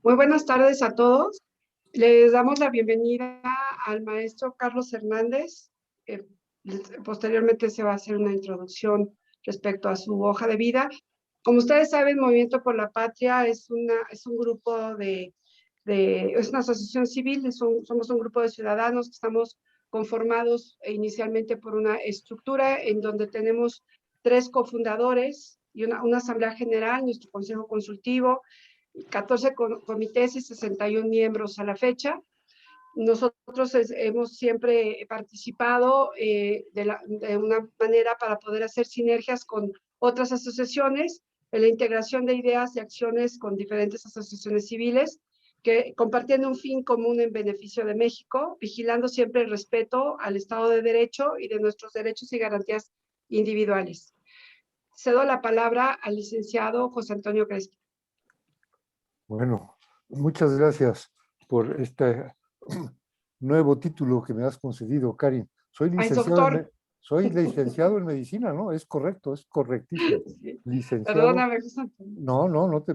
Muy buenas tardes a todos. Les damos la bienvenida al maestro Carlos Hernández. Eh, Posteriormente se va a hacer una introducción respecto a su hoja de vida. Como ustedes saben, Movimiento por la Patria es un grupo es una asociación civil, somos un grupo de ciudadanos que estamos conformados inicialmente por una estructura en donde tenemos 3 cofundadores y una asamblea general, nuestro consejo consultivo, 14 comités y 61 miembros a la fecha. Nosotros hemos siempre participado de una manera para poder hacer sinergias con otras asociaciones, en la integración de ideas y acciones con diferentes asociaciones civiles, que compartiendo un fin común en beneficio de México, vigilando siempre el respeto al Estado de Derecho y de nuestros derechos y garantías individuales. Cedo la palabra al licenciado José Antonio Crespo. Bueno, muchas gracias por este nuevo título que me has concedido, Karin. Soy licenciado en medicina, ¿no? Es correcto, es correctísimo. Sí. Licenciado. Perdóname, José Antonio. No,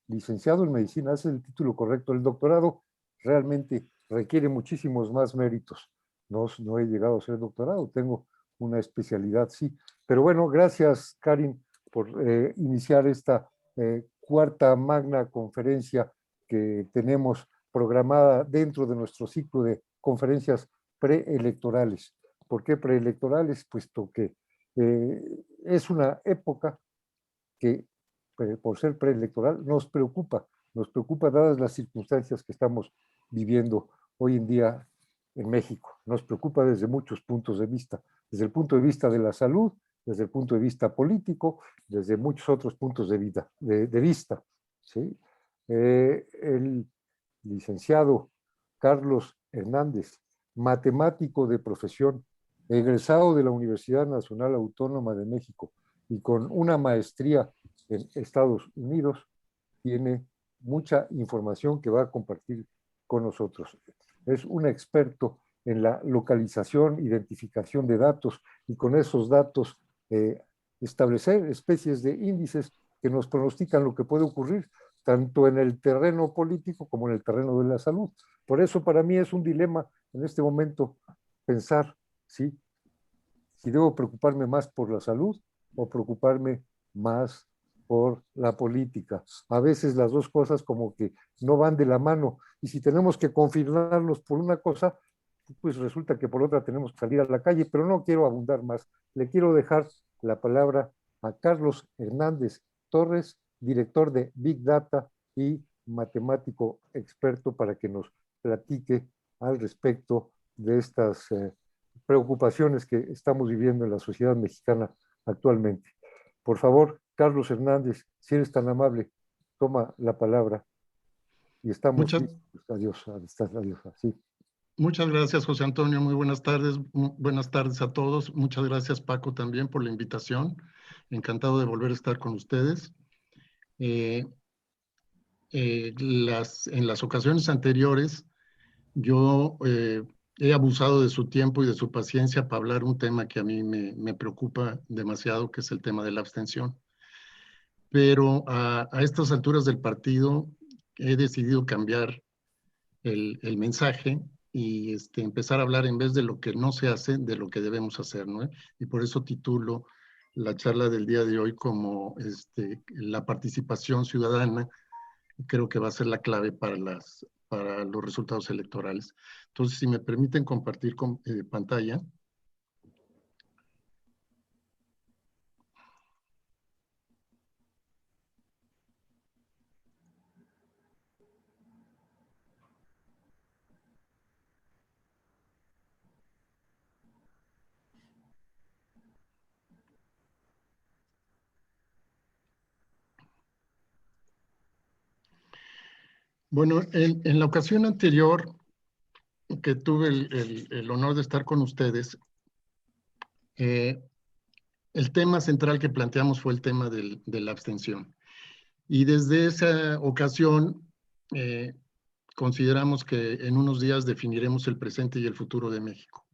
licenciado en medicina es el título correcto. El doctorado realmente requiere muchísimos más méritos. No he llegado a ser doctorado, tengo una especialidad, sí. Pero bueno, gracias, Karin, por iniciar esta cuarta magna conferencia que tenemos programada dentro de nuestro ciclo de conferencias preelectorales. ¿Por qué preelectorales? Puesto que es una época que, por ser preelectoral, nos preocupa dadas las circunstancias que estamos viviendo hoy en día en México. Nos preocupa desde muchos puntos de vista, desde el punto de vista de la salud, desde el punto de vista político, desde muchos otros puntos de vista. ¿Sí? El licenciado Carlos Hernández, matemático de profesión, egresado de la Universidad Nacional Autónoma de México y con una maestría en Estados Unidos, tiene mucha información que va a compartir con nosotros. Es un experto en la localización, identificación de datos y con esos datos establecer especies de índices que nos pronostican lo que puede ocurrir tanto en el terreno político como en el terreno de la salud. Por eso para mí es un dilema en este momento pensar si debo preocuparme más por la salud o preocuparme más por la política. A veces las dos cosas como que no van de la mano y si tenemos que confirmarnos por una cosa, pues resulta que por otra tenemos que salir a la calle, pero no quiero abundar más. Le quiero dejar la palabra a Carlos Hernández Torres, director de Big Data y matemático experto, para que nos platique al respecto de estas preocupaciones que estamos viviendo en la sociedad mexicana actualmente. Por favor, Carlos Hernández, si eres tan amable, toma la palabra y estamos listos. Adiós. Sí. Muchas gracias, José Antonio. Muy buenas tardes. Buenas tardes a todos. Muchas gracias, Paco, también por la invitación. Encantado de volver a estar con ustedes. En las ocasiones anteriores, yo he abusado de su tiempo y de su paciencia para hablar un tema que a mí me preocupa demasiado, que es el tema de la abstención. Pero a estas alturas del partido he decidido cambiar el mensaje y empezar a hablar, en vez de lo que no se hace, de lo que debemos hacer, ¿no? Y por eso titulo la charla del día de hoy como la participación ciudadana. Creo que va a ser la clave para los resultados electorales. Entonces, si me permiten compartir pantalla. Bueno, en la ocasión anterior que tuve el honor de estar con ustedes, el tema central que planteamos fue el tema de la abstención. Y desde esa ocasión consideramos que en unos días definiremos el presente y el futuro de México.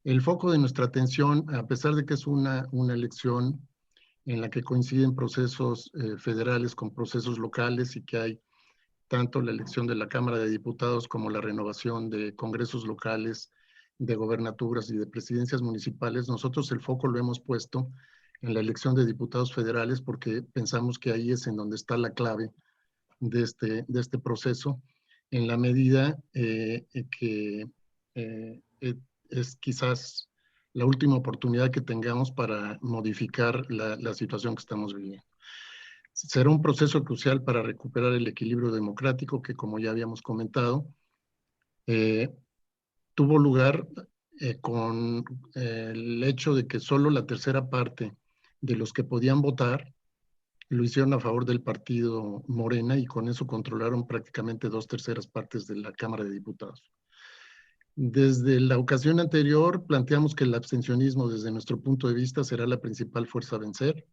El foco de nuestra atención, a pesar de que es una elección en la que coinciden procesos federales con procesos locales y que hay tanto la elección de la Cámara de Diputados como la renovación de congresos locales, de gobernaturas y de presidencias municipales, nosotros el foco lo hemos puesto en la elección de diputados federales porque pensamos que ahí es en donde está la clave de este proceso, en la medida que es quizás la última oportunidad que tengamos para modificar la situación que estamos viviendo. Será un proceso crucial para recuperar el equilibrio democrático que, como ya habíamos comentado, tuvo lugar con el hecho de que solo la tercera parte de los que podían votar lo hicieron a favor del partido Morena y con eso controlaron prácticamente 2/3 partes de la Cámara de Diputados. Desde la ocasión anterior planteamos que el abstencionismo desde nuestro punto de vista será la principal fuerza a vencer,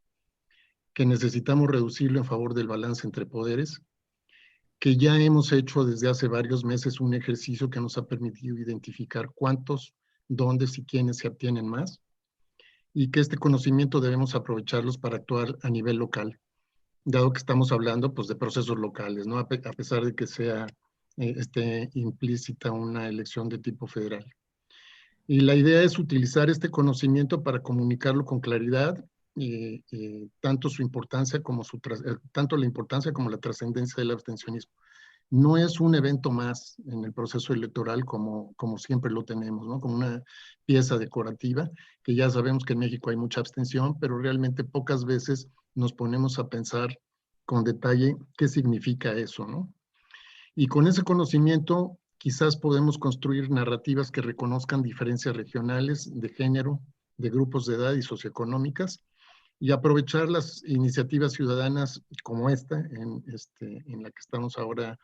que necesitamos reducirlo en favor del balance entre poderes, que ya hemos hecho desde hace varios meses un ejercicio que nos ha permitido identificar cuántos, dónde y quiénes se abstienen más, y que este conocimiento debemos aprovecharlos para actuar a nivel local, dado que estamos hablando pues, de procesos locales, ¿no? A pesar de que sea esté implícita una elección de tipo federal. Y la idea es utilizar este conocimiento para comunicarlo con claridad, tanto su importancia como tanto la importancia como la trascendencia del abstencionismo. No es un evento más en el proceso electoral como siempre lo tenemos, ¿no? Como una pieza decorativa, que ya sabemos que en México hay mucha abstención, pero realmente pocas veces nos ponemos a pensar con detalle qué significa eso, ¿no? Y con ese conocimiento quizás podemos construir narrativas que reconozcan diferencias regionales, de género, de grupos de edad y socioeconómicas, y aprovechar las iniciativas ciudadanas como esta, en la que estamos ahora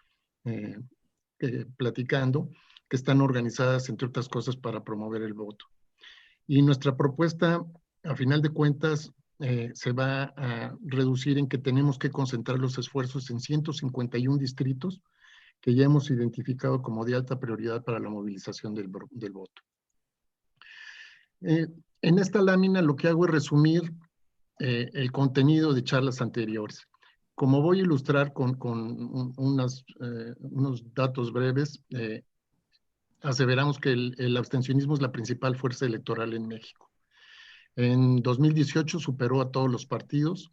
platicando, que están organizadas, entre otras cosas, para promover el voto. Y nuestra propuesta, a final de cuentas, se va a reducir en que tenemos que concentrar los esfuerzos en 151 distritos que ya hemos identificado como de alta prioridad para la movilización del voto. En esta lámina lo que hago es resumir el contenido de charlas anteriores. Como voy a ilustrar con unos datos breves, aseveramos que el abstencionismo es la principal fuerza electoral en México. En 2018 superó a todos los partidos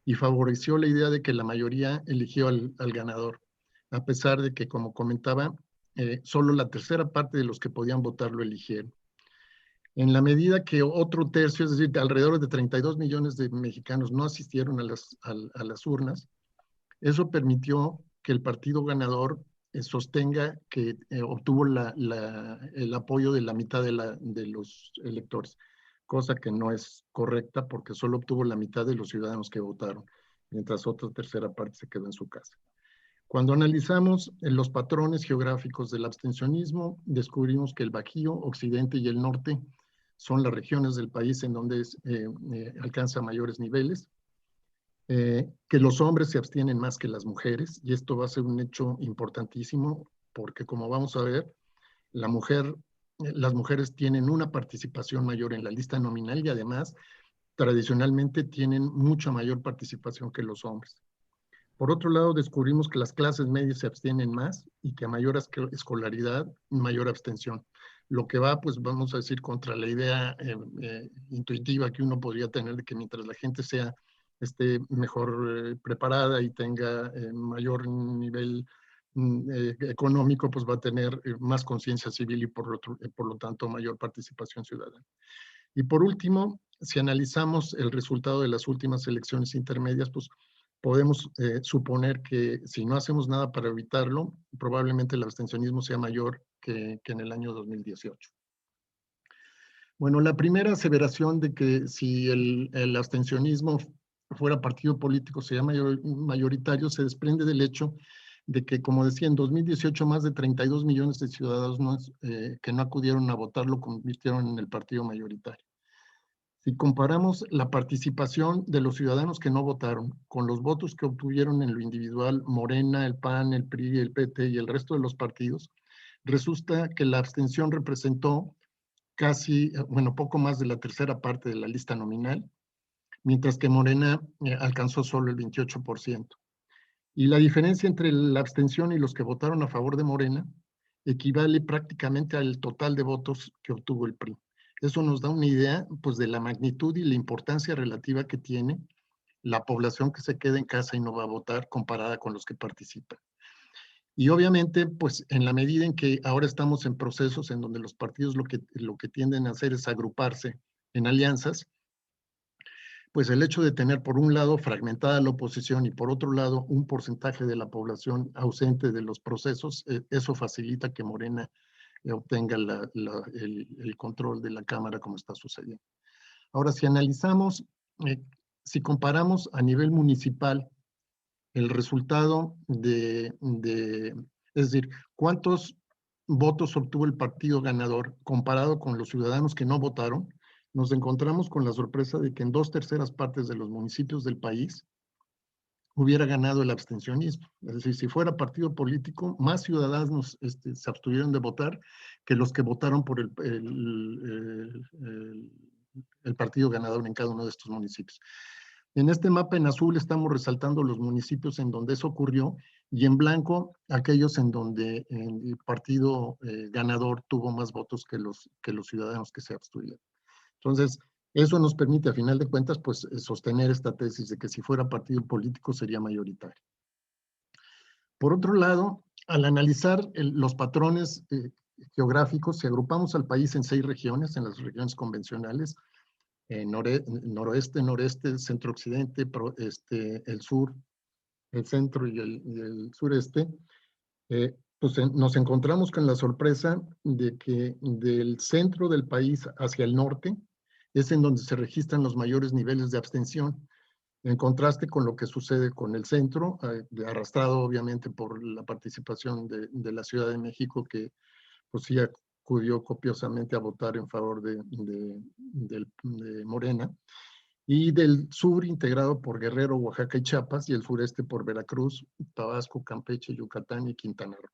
y favoreció la idea de que la mayoría eligió al ganador, a pesar de que, como comentaba, solo la tercera parte de los que podían votar lo eligieron. En la medida que otro tercio, es decir, alrededor de 32 millones de mexicanos no asistieron a las urnas, eso permitió que el partido ganador sostenga que obtuvo el apoyo de la mitad de los electores, cosa que no es correcta porque solo obtuvo la mitad de los ciudadanos que votaron, mientras otra tercera parte se quedó en su casa. Cuando analizamos los patrones geográficos del abstencionismo, descubrimos que el Bajío, Occidente y el Norte son las regiones del país en donde alcanza mayores niveles, que los hombres se abstienen más que las mujeres, y esto va a ser un hecho importantísimo porque, como vamos a ver, las mujeres tienen una participación mayor en la lista nominal y además tradicionalmente tienen mucha mayor participación que los hombres. Por otro lado, descubrimos que las clases medias se abstienen más y que a mayor escolaridad, mayor abstención. Lo que va, pues vamos a decir, contra la idea intuitiva que uno podría tener de que mientras la gente esté mejor preparada y tenga mayor nivel económico, pues va a tener más conciencia civil y por lo tanto mayor participación ciudadana. Y por último, si analizamos el resultado de las últimas elecciones intermedias, pues podemos suponer que si no hacemos nada para evitarlo, probablemente el abstencionismo sea mayor que en el año 2018. Bueno, la primera aseveración de que si el abstencionismo fuera partido político sería mayoritario se desprende del hecho de que, como decía, en 2018 más de 32 millones de ciudadanos que no acudieron a votar lo convirtieron en el partido mayoritario. Si comparamos la participación de los ciudadanos que no votaron con los votos que obtuvieron en lo individual Morena, el PAN, el PRI, el PT y el resto de los partidos, resulta que la abstención representó casi, bueno, poco más de la tercera parte de la lista nominal, mientras que Morena alcanzó solo el 28%. Y la diferencia entre la abstención y los que votaron a favor de Morena equivale prácticamente al total de votos que obtuvo el PRI. Eso nos da una idea, pues, de la magnitud y la importancia relativa que tiene la población que se queda en casa y no va a votar comparada con los que participan. Y obviamente, pues, en la medida en que ahora estamos en procesos en donde los partidos lo que tienden a hacer es agruparse en alianzas, pues el hecho de tener por un lado fragmentada la oposición y por otro lado un porcentaje de la población ausente de los procesos, eso facilita que Morena obtenga el control de la Cámara como está sucediendo. Ahora, si analizamos, si comparamos a nivel municipal el resultado es decir, cuántos votos obtuvo el partido ganador comparado con los ciudadanos que no votaron, nos encontramos con la sorpresa de que en 2/3 partes de los municipios del país hubiera ganado el abstencionismo. Es decir, si fuera partido político, más ciudadanos se abstuvieron de votar que los que votaron por el partido ganador en cada uno de estos municipios. En este mapa en azul estamos resaltando los municipios en donde eso ocurrió y en blanco aquellos en donde el partido ganador tuvo más votos que los ciudadanos que se abstuvieron. Entonces, eso nos permite, a final de cuentas, pues sostener esta tesis de que si fuera partido político sería mayoritario. Por otro lado, al analizar los patrones geográficos, si agrupamos al país en 6 regiones, en las regiones convencionales, noroeste, noreste, centro-occidente, el sur, el centro y el sureste, pues nos encontramos con la sorpresa de que del centro del país hacia el norte es en donde se registran los mayores niveles de abstención, en contraste con lo que sucede con el centro, arrastrado obviamente por la participación de la Ciudad de México, que pues sí acudió copiosamente a votar en favor de Morena, y del sur integrado por Guerrero, Oaxaca y Chiapas, y el sureste por Veracruz, Tabasco, Campeche, Yucatán y Quintana Roo.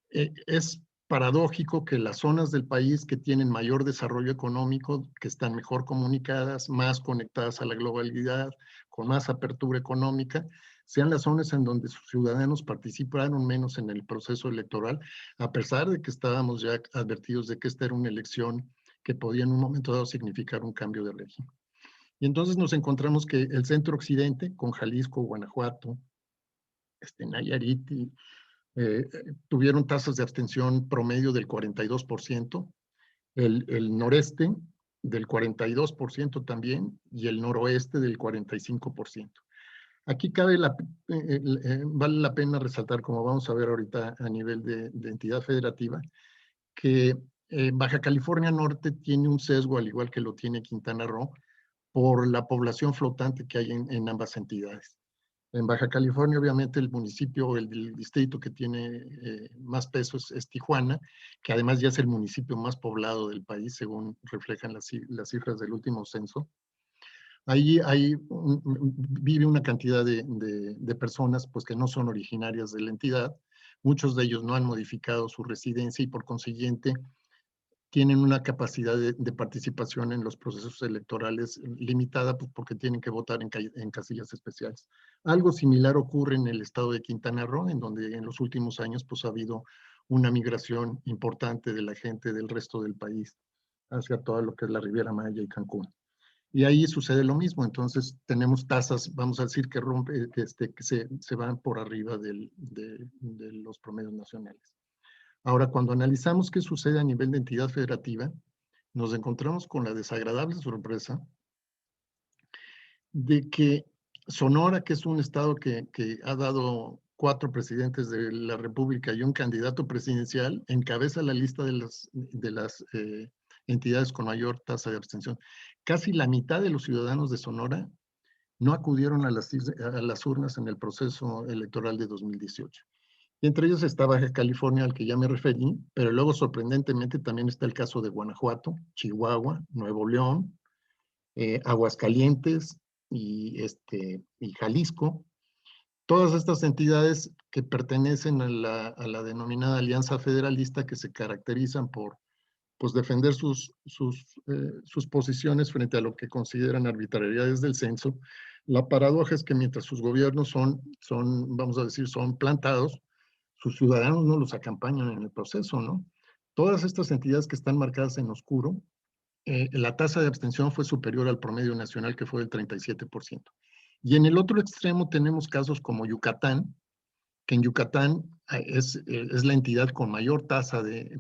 Es paradójico que las zonas del país que tienen mayor desarrollo económico, que están mejor comunicadas, más conectadas a la globalidad, con más apertura económica, sean las zonas en donde sus ciudadanos participaron menos en el proceso electoral, a pesar de que estábamos ya advertidos de que esta era una elección que podía en un momento dado significar un cambio de régimen. Y entonces nos encontramos que el centro occidente, con Jalisco, Guanajuato, Nayarit, tuvieron tasas de abstención promedio del 42%, el noreste del 42% también, y el noroeste del 45%. Aquí vale la pena resaltar, como vamos a ver ahorita a nivel de entidad federativa, que Baja California Norte tiene un sesgo, al igual que lo tiene Quintana Roo, por la población flotante que hay en ambas entidades. En Baja California, obviamente, el municipio, el distrito que tiene más peso es Tijuana, que además ya es el municipio más poblado del país, según reflejan las cifras del último censo. Ahí vive una cantidad de personas pues, que no son originarias de la entidad. Muchos de ellos no han modificado su residencia y por consiguiente tienen una capacidad de participación en los procesos electorales limitada pues, porque tienen que votar en casillas especiales. Algo similar ocurre en el estado de Quintana Roo, en donde en los últimos años pues, ha habido una migración importante de la gente del resto del país hacia todo lo que es la Riviera Maya y Cancún. Y ahí sucede lo mismo, entonces tenemos tasas, vamos a decir, que se van por arriba de los promedios nacionales. Ahora, cuando analizamos qué sucede a nivel de entidad federativa, nos encontramos con la desagradable sorpresa de que Sonora, que es un estado que ha dado 4 presidentes de la República y un candidato presidencial, encabeza la lista de las entidades con mayor tasa de abstención. Casi la mitad de los ciudadanos de Sonora no acudieron a las urnas en el proceso electoral de 2018. Y entre ellos está Baja California, al que ya me referí, pero luego sorprendentemente también está el caso de Guanajuato, Chihuahua, Nuevo León, Aguascalientes y Jalisco. Todas estas entidades que pertenecen a la denominada Alianza Federalista, que se caracterizan por pues, defender sus posiciones frente a lo que consideran arbitrariedades del censo, La paradoja es que mientras sus gobiernos son, vamos a decir, son plantados, sus ciudadanos no los acompañan en el proceso, ¿no? Todas estas entidades que están marcadas en oscuro, la tasa de abstención fue superior al promedio nacional, que fue del 37%. Y en el otro extremo tenemos casos como Yucatán, que en Yucatán es la entidad con menor tasa de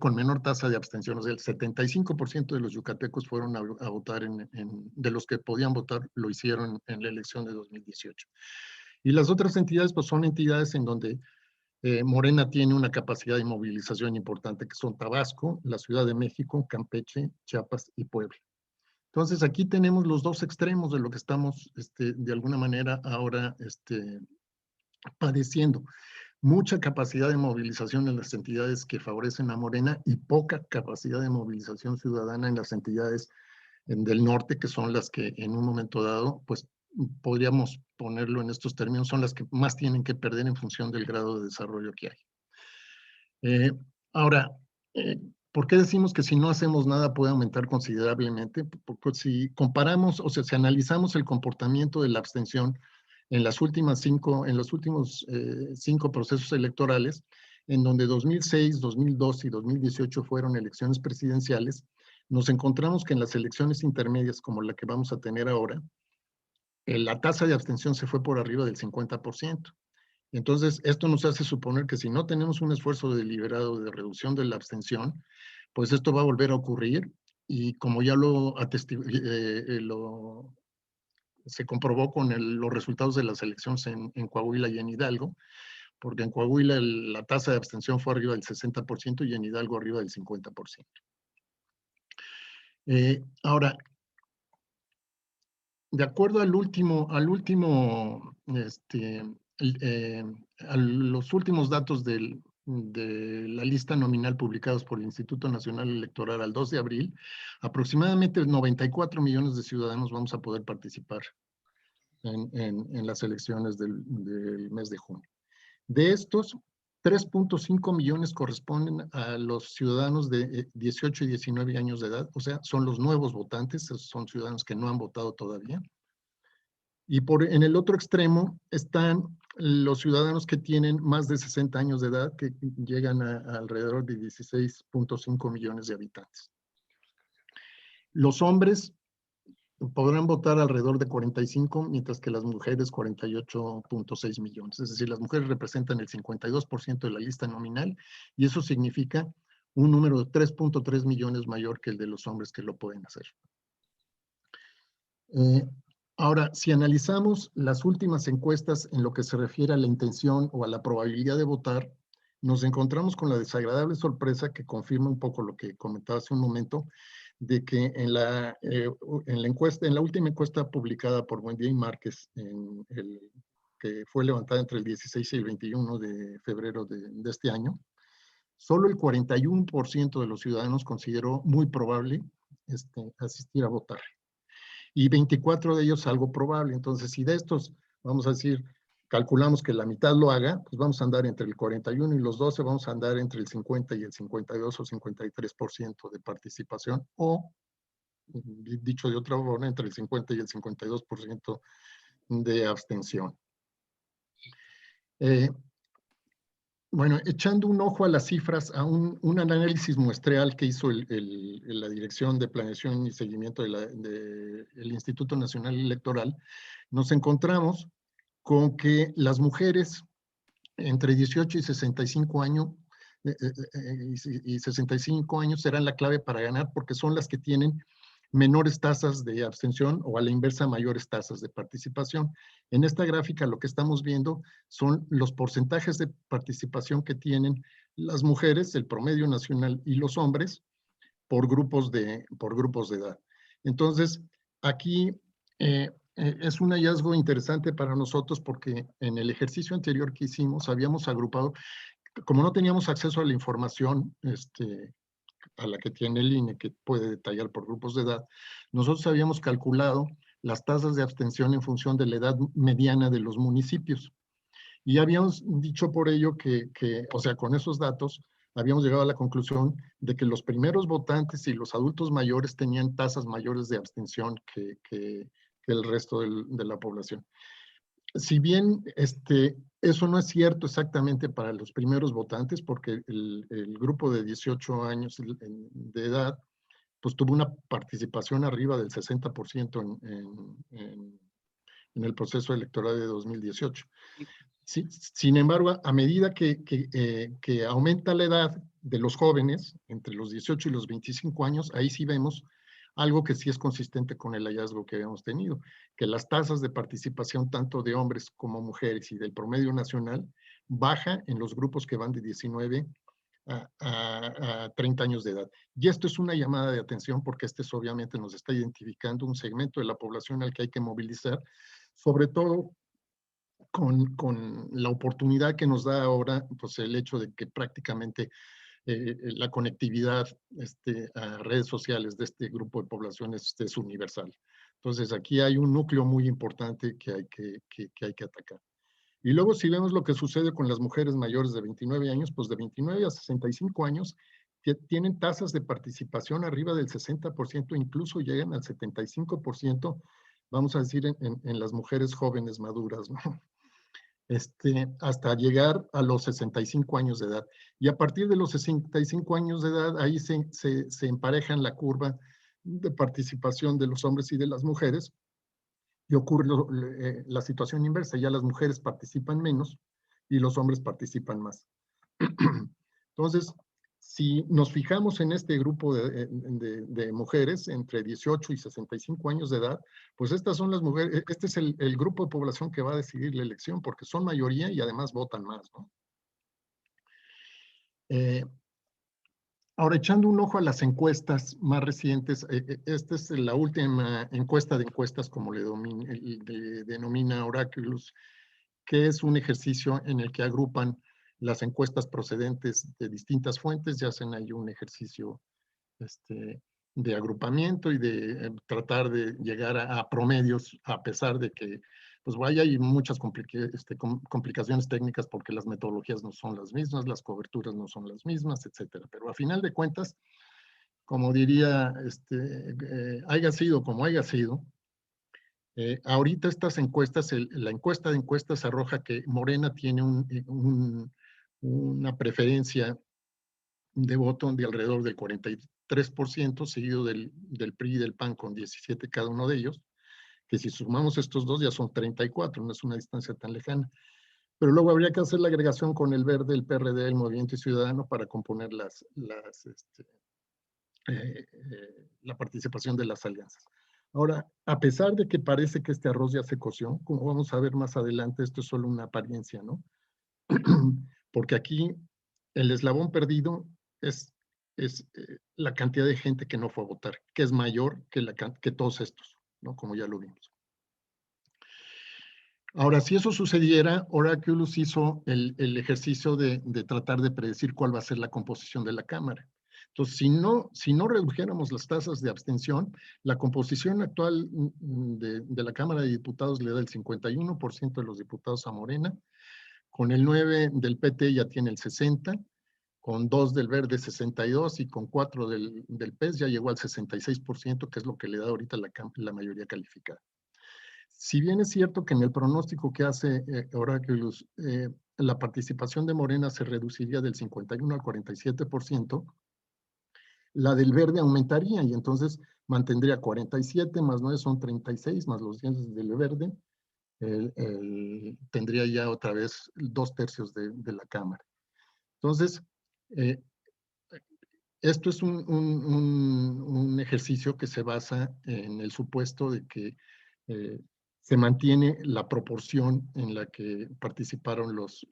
abstención. O sea, el 75% de los yucatecos fueron a votar, de los que podían votar, lo hicieron en la elección de 2018. Y las otras entidades, pues son entidades en donde Morena tiene una capacidad de movilización importante, que son Tabasco, la Ciudad de México, Campeche, Chiapas y Puebla. Entonces, aquí tenemos los dos extremos de lo que estamos, de alguna manera, ahora padeciendo. Mucha capacidad de movilización en las entidades que favorecen a Morena y poca capacidad de movilización ciudadana en las entidades del norte, que son las que en un momento dado, pues podríamos ponerlo en estos términos, son las que más tienen que perder en función del grado de desarrollo que hay. Ahora, ¿por qué decimos que si no hacemos nada puede aumentar considerablemente? Porque si comparamos, o sea, si analizamos el comportamiento de la abstención en los últimos 5 procesos electorales, en donde 2006, 2012 y 2018 fueron elecciones presidenciales, nos encontramos que en las elecciones intermedias, como la que vamos a tener ahora, la tasa de abstención se fue por arriba del 50%. Entonces, esto nos hace suponer que si no tenemos un esfuerzo deliberado de reducción de la abstención, pues esto va a volver a ocurrir, y como ya se comprobó con los resultados de las elecciones en Coahuila y en Hidalgo, porque en Coahuila la tasa de abstención fue arriba del 60% y en Hidalgo arriba del 50%. Ahora, de acuerdo a los últimos datos de la lista nominal publicados por el Instituto Nacional Electoral al 2 de abril, aproximadamente 94 millones de ciudadanos vamos a poder participar en las elecciones del mes de junio. De estos, 3.5 millones corresponden a los ciudadanos de 18 y 19 años de edad, o sea, son los nuevos votantes, son ciudadanos que no han votado todavía. Y en el otro extremo están los ciudadanos que tienen más de 60 años de edad, que llegan a alrededor de 16.5 millones de habitantes. Los hombres podrán votar alrededor de 45, mientras que las mujeres 48.6 millones. Es decir, las mujeres representan el 52% de la lista nominal, y eso significa un número de 3.3 millones mayor que el de los hombres que lo pueden hacer. Ahora, si analizamos las últimas encuestas en lo que se refiere a la intención o a la probabilidad de votar, nos encontramos con la desagradable sorpresa que confirma un poco lo que comentaba hace un momento, de que en la última encuesta publicada por Buendía Márquez, que fue levantada entre el 16 y el 21 de febrero de este año, solo el 41% de los ciudadanos consideró muy probable asistir a votar, y 24 de ellos algo probable. Entonces, si de estos, vamos a decir, calculamos que la mitad lo haga, pues vamos a andar entre el 41 y los 12, vamos a andar entre el 50 y el 52 o 53% de participación, o, dicho de otra forma, entre el 50 y el 52% de abstención. Bueno, echando un ojo a las cifras, a un análisis muestreal que hizo la Dirección de Planeación y Seguimiento del Instituto Nacional Electoral, nos encontramos con que las mujeres entre 18 y 65 años, serán la clave para ganar, porque son las que tienen menores tasas de abstención, o a la inversa, mayores tasas de participación. En esta gráfica lo que estamos viendo son los porcentajes de participación que tienen las mujeres, el promedio nacional, y los hombres por grupos de edad. Entonces, aquí es un hallazgo interesante para nosotros, porque en el ejercicio anterior que hicimos habíamos agrupado, como no teníamos acceso a la información a la que tiene el INE, que puede detallar por grupos de edad, nosotros habíamos calculado las tasas de abstención en función de la edad mediana de los municipios. Y habíamos dicho por ello o sea, con esos datos, habíamos llegado a la conclusión de que los primeros votantes y los adultos mayores tenían tasas mayores de abstención que el resto de la población. Si bien eso no es cierto exactamente para los primeros votantes, porque el grupo de 18 años de edad, pues tuvo una participación arriba del 60% en el proceso electoral de 2018. Sí, sin embargo, a medida que aumenta la edad de los jóvenes, entre los 18 y los 25 años, ahí sí vemos algo que sí es consistente con el hallazgo que habíamos tenido, que las tasas de participación tanto de hombres como mujeres y del promedio nacional baja en los grupos que van de 19 a 30 años de edad. Y esto es una llamada de atención porque obviamente nos está identificando un segmento de la población al que hay que movilizar, sobre todo con la oportunidad que nos da ahora, pues el hecho de que prácticamente la conectividad a redes sociales de este grupo de población es universal. Entonces aquí hay un núcleo muy importante que hay que atacar. Y luego si vemos lo que sucede con las mujeres mayores de 29 años, pues de 29 a 65 años que tienen tasas de participación arriba del 60%, incluso llegan al 75%, vamos a decir, en las mujeres jóvenes maduras, ¿no? Hasta llegar a los 65 años de edad. Y a partir de los 65 años de edad, ahí se emparejan la curva de participación de los hombres y de las mujeres, y ocurre la situación inversa. Ya las mujeres participan menos y los hombres participan más. Entonces, si nos fijamos en este grupo de mujeres entre 18 y 65 años de edad, pues estas son las mujeres, este es el grupo de población que va a decidir la elección, porque son mayoría y además votan más, ¿no? Ahora, echando un ojo a las encuestas más recientes, esta es la última encuesta de encuestas, como le denomina Oráculos, que es un ejercicio en el que agrupan las encuestas procedentes de distintas fuentes, ya hacen ahí un ejercicio de agrupamiento y de tratar de llegar a promedios, a pesar de que pues hay muchas complicaciones técnicas porque las metodologías no son las mismas, las coberturas no son las mismas, etcétera. Pero a final de cuentas, como diría, haya sido como haya sido, ahorita estas encuestas, la encuesta de encuestas arroja que Morena tiene una preferencia de voto de alrededor del 43%, seguido del PRI y del PAN con 17 cada uno de ellos, que si sumamos estos dos ya son 34, no es una distancia tan lejana. Pero luego habría que hacer la agregación con el Verde, el PRD, el Movimiento Ciudadano para componer la participación de las alianzas. Ahora, a pesar de que parece que este arroz ya se coció, como vamos a ver más adelante, esto es solo una apariencia, ¿no? Porque aquí el eslabón perdido es la cantidad de gente que no fue a votar, que es mayor que todos estos, ¿no? Como ya lo vimos. Ahora, si eso sucediera, Oráculos hizo el ejercicio de tratar de predecir cuál va a ser la composición de la Cámara. Entonces, si no redujéramos las tasas de abstención, la composición actual de la Cámara de Diputados le da el 51% de los diputados a Morena, con el 9 del PT ya tiene el 60%, con 2 del Verde 62% y con 4 del PES ya llegó al 66%, que es lo que le da ahorita la mayoría calificada. Si bien es cierto que en el pronóstico que hace Oráculos, la participación de Morena se reduciría del 51 al 47%, la del Verde aumentaría y entonces mantendría 47 más 9 son 36 más los 10 del Verde, tendría ya otra vez 2/3 de la Cámara. Entonces, esto es un ejercicio que se basa en el supuesto de que se mantiene la proporción en la que participaron los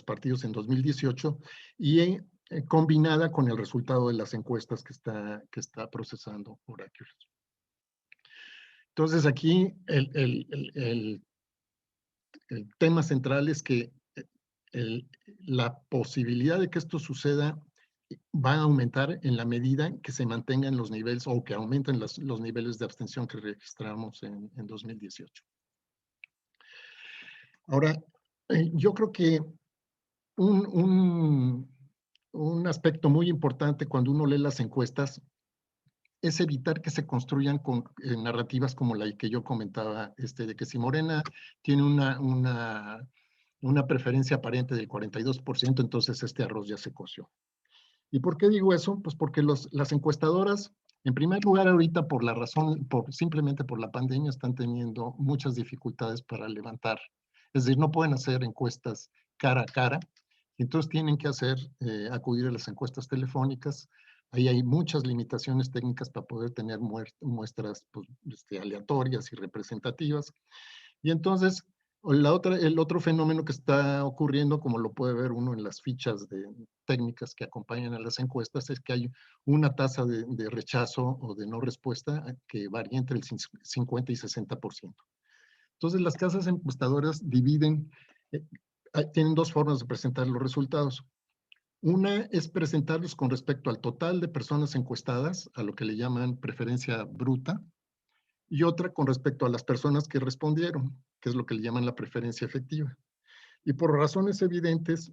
partidos en 2018 y combinada con el resultado de las encuestas que está procesando Oráculos. Entonces aquí el tema central es que la posibilidad de que esto suceda va a aumentar en la medida que se mantengan los niveles o que aumenten los niveles de abstención que registramos en 2018. Ahora, yo creo que un aspecto muy importante cuando uno lee las encuestas es evitar que se construyan con narrativas como la que yo comentaba, de que si Morena tiene una preferencia aparente del 42%, entonces este arroz ya se coció. ¿Y por qué digo eso? Pues porque las encuestadoras, en primer lugar, ahorita por la razón, simplemente por la pandemia, están teniendo muchas dificultades para levantar. Es decir, no pueden hacer encuestas cara a cara, entonces tienen que acudir a las encuestas telefónicas. Ahí hay muchas limitaciones técnicas para poder tener muestras pues, aleatorias y representativas. Y entonces, el otro fenómeno que está ocurriendo, como lo puede ver uno en las fichas técnicas que acompañan a las encuestas, es que hay una tasa de rechazo o de no respuesta que varía entre el 50 y 60%. Entonces, las casas encuestadoras tienen dos formas de presentar los resultados. Una es presentarlos con respecto al total de personas encuestadas, a lo que le llaman preferencia bruta, y otra con respecto a las personas que respondieron, que es lo que le llaman la preferencia efectiva. Y por razones evidentes,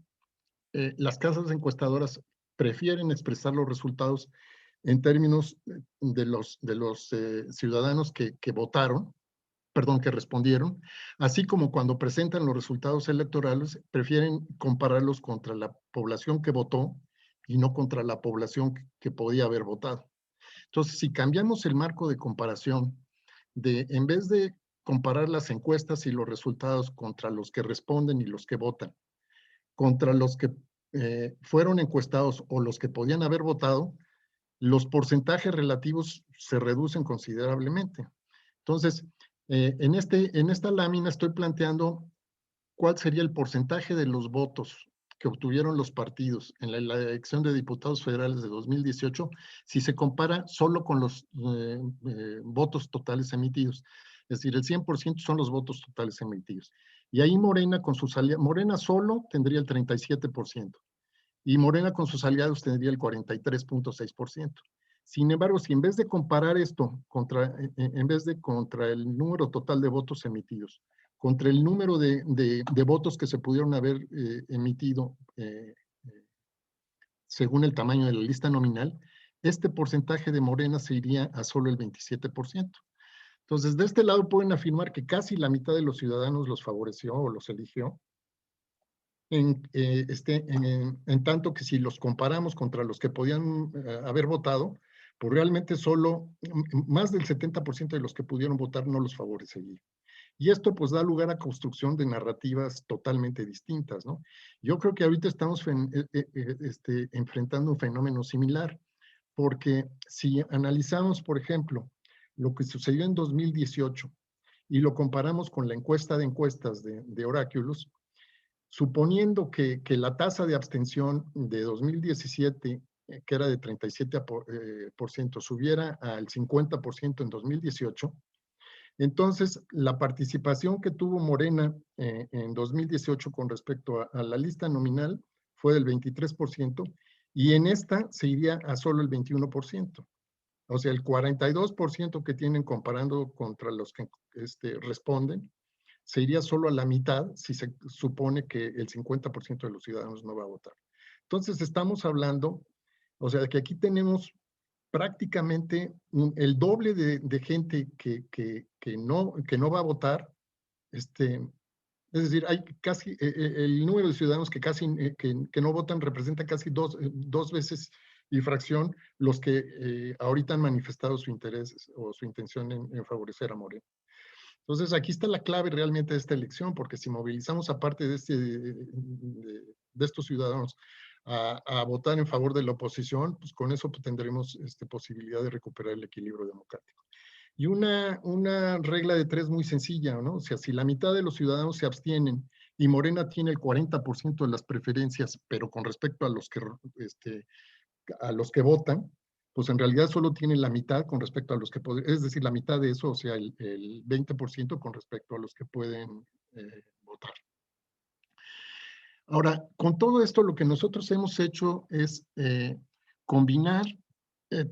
las casas encuestadoras prefieren expresar los resultados en términos de los ciudadanos que votaron, perdón, que respondieron, así como cuando presentan los resultados electorales, prefieren compararlos contra la población que votó y no contra la población que podía haber votado. Entonces, si cambiamos el marco de comparación, en vez de comparar las encuestas y los resultados contra los que responden y los que votan, contra los que fueron encuestados o los que podían haber votado, los porcentajes relativos se reducen considerablemente. Entonces, en esta lámina estoy planteando cuál sería el porcentaje de los votos que obtuvieron los partidos en la elección de diputados federales de 2018 si se compara solo con los votos totales emitidos. Es decir, el 100% son los votos totales emitidos. Y ahí Morena Morena solo tendría el 37% y Morena con sus aliados tendría el 43.6%. Sin embargo, si en vez de comparar esto contra el número total de votos emitidos, contra el número de votos que se pudieron haber emitido según el tamaño de la lista nominal, este porcentaje de Morena se iría a solo el 27%. Entonces, de este lado pueden afirmar que casi la mitad de los ciudadanos los favoreció o los eligió, en tanto que si los comparamos contra los que podían haber votado, pues realmente solo más del 70% de los que pudieron votar no los favorecería. Y esto pues da lugar a construcción de narrativas totalmente distintas, ¿no? Yo creo que ahorita estamos enfrentando un fenómeno similar, porque si analizamos, por ejemplo, lo que sucedió en 2018 y lo comparamos con la encuesta de encuestas de Oráculos, suponiendo que la tasa de abstención de 2017, que era de 37%, subiera al 50% en 2018, entonces la participación que tuvo Morena en 2018 con respecto a la lista nominal fue del 23%, y en esta se iría a solo el 21%. O sea, el 42% que tienen comparando contra los que responden, se iría solo a la mitad si se supone que el 50% de los ciudadanos no va a votar. Entonces estamos hablando, o sea, que aquí tenemos prácticamente el doble de gente que no va a votar. Es decir, hay casi, el número de ciudadanos que no votan representa casi dos veces y fracción los que ahorita han manifestado su interés o su intención en favorecer a Morena. Entonces, aquí está la clave realmente de esta elección, porque si movilizamos aparte de estos ciudadanos a votar en favor de la oposición, pues con eso pues, tendremos posibilidad de recuperar el equilibrio democrático. Y una regla de tres muy sencilla, ¿no? O sea, si la mitad de los ciudadanos se abstienen y Morena tiene el 40% de las preferencias, pero con respecto a los que votan, pues en realidad solo tienen la mitad con respecto a los que pueden, es decir, la mitad de eso, o sea, el 20% con respecto a los que pueden votar. Ahora, con todo esto, lo que nosotros hemos hecho es combinar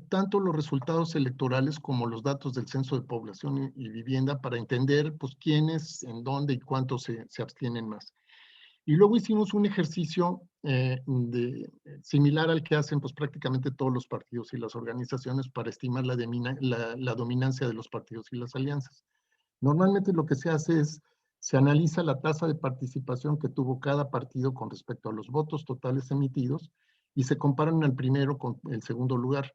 tanto los resultados electorales como los datos del Censo de Población y Vivienda para entender, pues, quiénes, en dónde y cuántos se abstienen más. Y luego hicimos un ejercicio similar al que hacen pues, prácticamente todos los partidos y las organizaciones para estimar la dominancia de los partidos y las alianzas. Normalmente lo que se hace es, se analiza la tasa de participación que tuvo cada partido con respecto a los votos totales emitidos y se comparan al primero con el segundo lugar.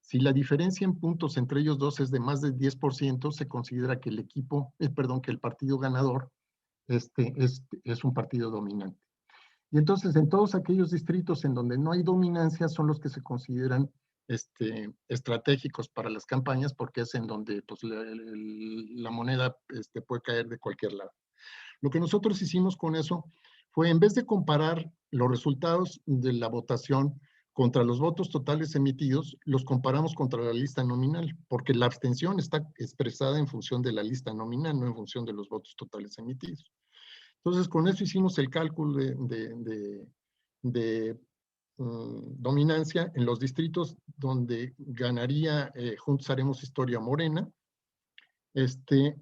Si la diferencia en puntos entre ellos dos es de más del 10%, se considera que que el partido ganador es un partido dominante. Y entonces en todos aquellos distritos en donde no hay dominancia son los que se consideran estratégicos para las campañas, porque es en donde pues, la moneda puede caer de cualquier lado. Lo que nosotros hicimos con eso fue, en vez de comparar los resultados de la votación contra los votos totales emitidos, los comparamos contra la lista nominal, porque la abstención está expresada en función de la lista nominal, no en función de los votos totales emitidos. Entonces, con eso hicimos el cálculo de dominancia en los distritos donde ganaría Juntos Haremos Historia Morena,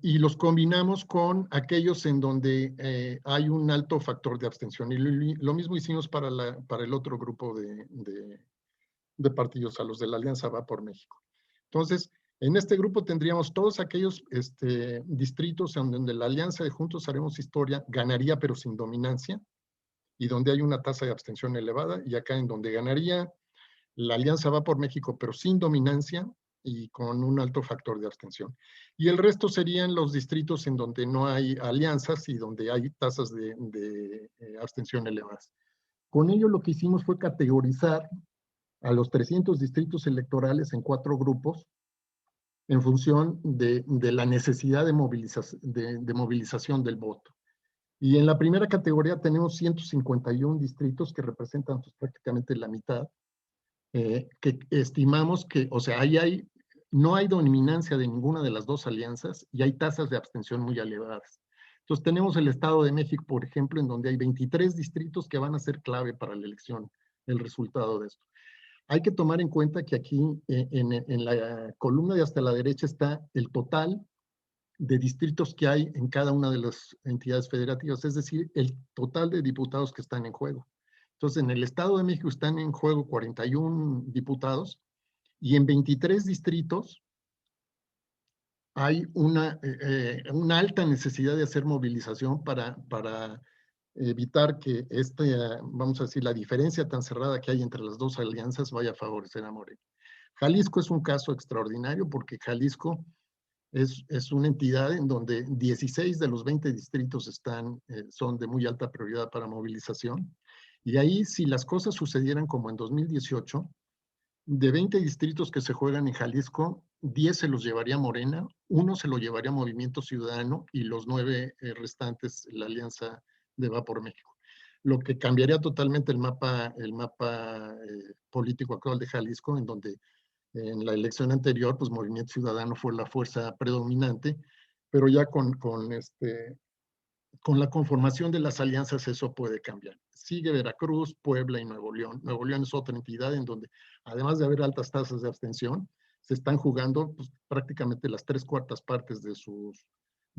y los combinamos con aquellos en donde hay un alto factor de abstención. Y lo mismo hicimos para el otro grupo de partidos, a los de la Alianza Va por México. Entonces, en este grupo tendríamos todos aquellos distritos en donde la Alianza de Juntos Haremos Historia ganaría pero sin dominancia y donde hay una tasa de abstención elevada, y acá en donde ganaría la Alianza Va por México pero sin dominancia y con un alto factor de abstención. Y el resto serían los distritos en donde no hay alianzas y donde hay tasas de abstención elevadas. Con ello lo que hicimos fue categorizar a los 300 distritos electorales en 4 grupos en función de la necesidad de movilización del voto. Y en la primera categoría tenemos 151 distritos que representan pues, prácticamente la mitad, que estimamos que, o sea, no hay dominancia de ninguna de las dos alianzas y hay tasas de abstención muy elevadas. Entonces tenemos el Estado de México, por ejemplo, en donde hay 23 distritos que van a ser clave para la elección, el resultado de esto. Hay que tomar en cuenta que aquí en la columna de hasta la derecha está el total de distritos que hay en cada una de las entidades federativas, es decir, el total de diputados que están en juego. Entonces, en el Estado de México están en juego 41 diputados y en 23 distritos hay una alta necesidad de hacer movilización para evitar que vamos a decir, la diferencia tan cerrada que hay entre las dos alianzas vaya a favorecer a Morena. Jalisco es un caso extraordinario porque Jalisco es una entidad en donde 16 de los 20 distritos son de muy alta prioridad para movilización. Y ahí, si las cosas sucedieran como en 2018, de 20 distritos que se juegan en Jalisco, 10 se los llevaría Morena, 1 se lo llevaría Movimiento Ciudadano y los 9 restantes la Alianza de Va por México. Lo que cambiaría totalmente el mapa político actual de Jalisco, en donde en la elección anterior, pues Movimiento Ciudadano fue la fuerza predominante, pero ya con la conformación de las alianzas eso puede cambiar. Sigue Veracruz, Puebla y Nuevo León. Nuevo León es otra entidad en donde, además de haber altas tasas de abstención, se están jugando pues, prácticamente las 3/4 partes de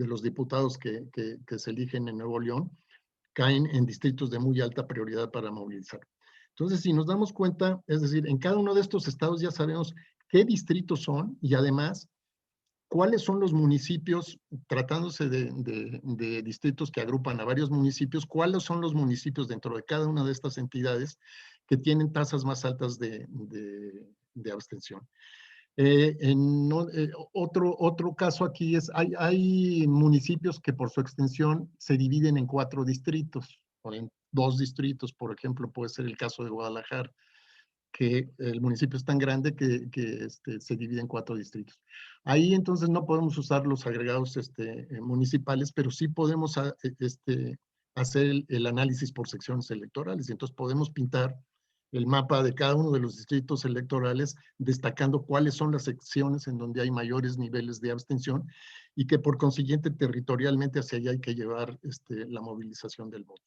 los diputados que se eligen en Nuevo León, caen en distritos de muy alta prioridad para movilizar. Entonces, si nos damos cuenta, es decir, en cada uno de estos estados ya sabemos qué distritos son y además cuáles son los municipios, tratándose de distritos que agrupan a varios municipios, cuáles son los municipios dentro de cada una de estas entidades que tienen tasas más altas de abstención. Otro caso aquí es, hay municipios que por su extensión se dividen en 4 distritos, o en 2 distritos, por ejemplo, puede ser el caso de Guadalajara, que el municipio es tan grande que se divide en 4 distritos. Ahí entonces no podemos usar los agregados municipales, pero sí podemos hacer el análisis por secciones electorales. Entonces podemos pintar el mapa de cada uno de los distritos electorales, destacando cuáles son las secciones en donde hay mayores niveles de abstención y que por consiguiente territorialmente hacia allá hay que llevar la movilización del voto.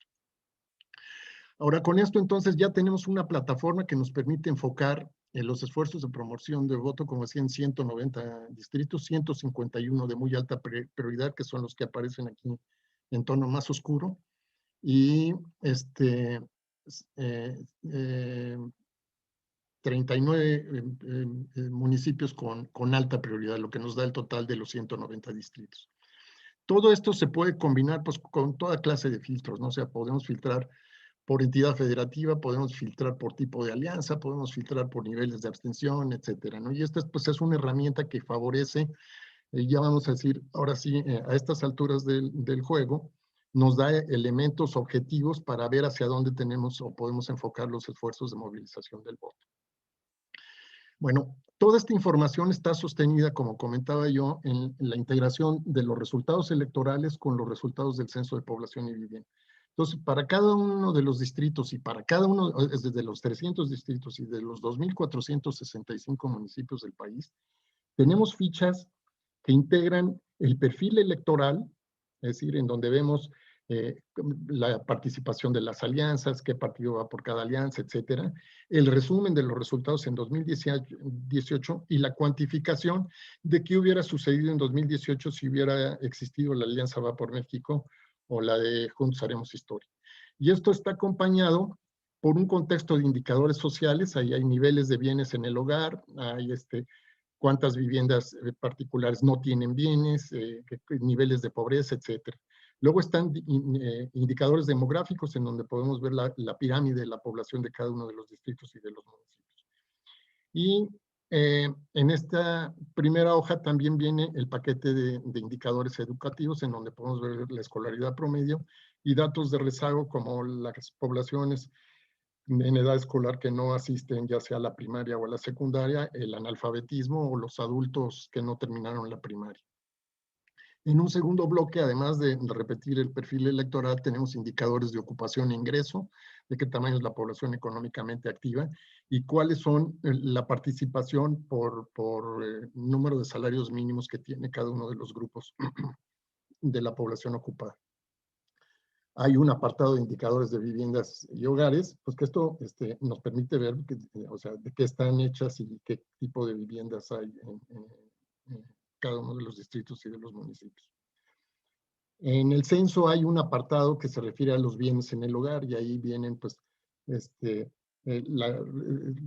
Ahora, con esto entonces ya tenemos una plataforma que nos permite enfocar los esfuerzos de promoción de voto, como decía, en 190 distritos, 151 de muy alta prioridad, que son los que aparecen aquí en tono más oscuro, y 39 municipios con alta prioridad, lo que nos da el total de los 190 distritos. Todo esto se puede combinar pues, con toda clase de filtros, ¿no? O sea, podemos filtrar por entidad federativa, podemos filtrar por tipo de alianza, podemos filtrar por niveles de abstención, etcétera, ¿no? Y esta pues, es una herramienta que favorece, ya vamos a decir, ahora sí, a estas alturas del juego, nos da elementos objetivos para ver hacia dónde tenemos o podemos enfocar los esfuerzos de movilización del voto. Bueno, toda esta información está sostenida, como comentaba yo, en la integración de los resultados electorales con los resultados del Censo de Población y Vivienda. Entonces, para cada uno de los distritos y para cada uno, desde los 300 distritos y de los 2.465 municipios del país, tenemos fichas que integran el perfil electoral, es decir, en donde vemos la participación de las alianzas, qué partido va por cada alianza, etcétera, el resumen de los resultados en 2018 y la cuantificación de qué hubiera sucedido en 2018 si hubiera existido la Alianza Va por México o la de Juntos Haremos Historia. Y esto está acompañado por un contexto de indicadores sociales, ahí hay niveles de bienes en el hogar, hay cuántas viviendas particulares no tienen bienes, niveles de pobreza, etcétera. Luego están indicadores demográficos en donde podemos ver la pirámide de la población de cada uno de los distritos y de los municipios. Y en esta primera hoja también viene el paquete de indicadores educativos en donde podemos ver la escolaridad promedio y datos de rezago como las poblaciones en edad escolar que no asisten ya sea a la primaria o a la secundaria, el analfabetismo o los adultos que no terminaron la primaria. En un segundo bloque, además de repetir el perfil electoral, tenemos indicadores de ocupación e ingreso, de qué tamaño es la población económicamente activa y cuáles son la participación por número de salarios mínimos que tiene cada uno de los grupos de la población ocupada. Hay un apartado de indicadores de viviendas y hogares, pues que esto nos permite ver o sea, de qué están hechas y qué tipo de viviendas hay en cada uno de los distritos y de los municipios. En el censo hay un apartado que se refiere a los bienes en el hogar y ahí vienen pues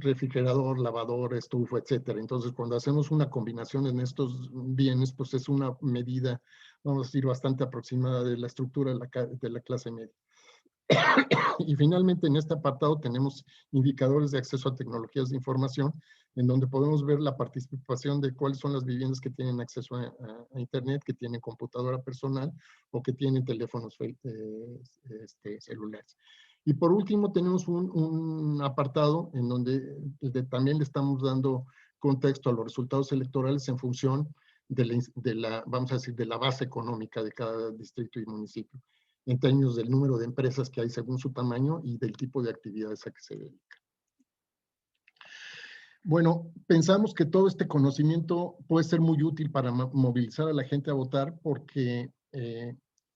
refrigerador, lavadora, estufa, etcétera. Entonces cuando hacemos una combinación en estos bienes pues es una medida, vamos a decir, bastante aproximada de la estructura de la clase media. Y finalmente en este apartado tenemos indicadores de acceso a tecnologías de información en donde podemos ver la participación de cuáles son las viviendas que tienen acceso a internet, que tienen computadora personal o que tienen teléfonos celulares. Y por último tenemos un apartado en donde también le estamos dando contexto a los resultados electorales en función vamos a decir, de la base económica de cada distrito y municipio, en términos del número de empresas que hay según su tamaño y del tipo de actividades a que se dedica. Bueno, pensamos que todo este conocimiento puede ser muy útil para movilizar a la gente a votar porque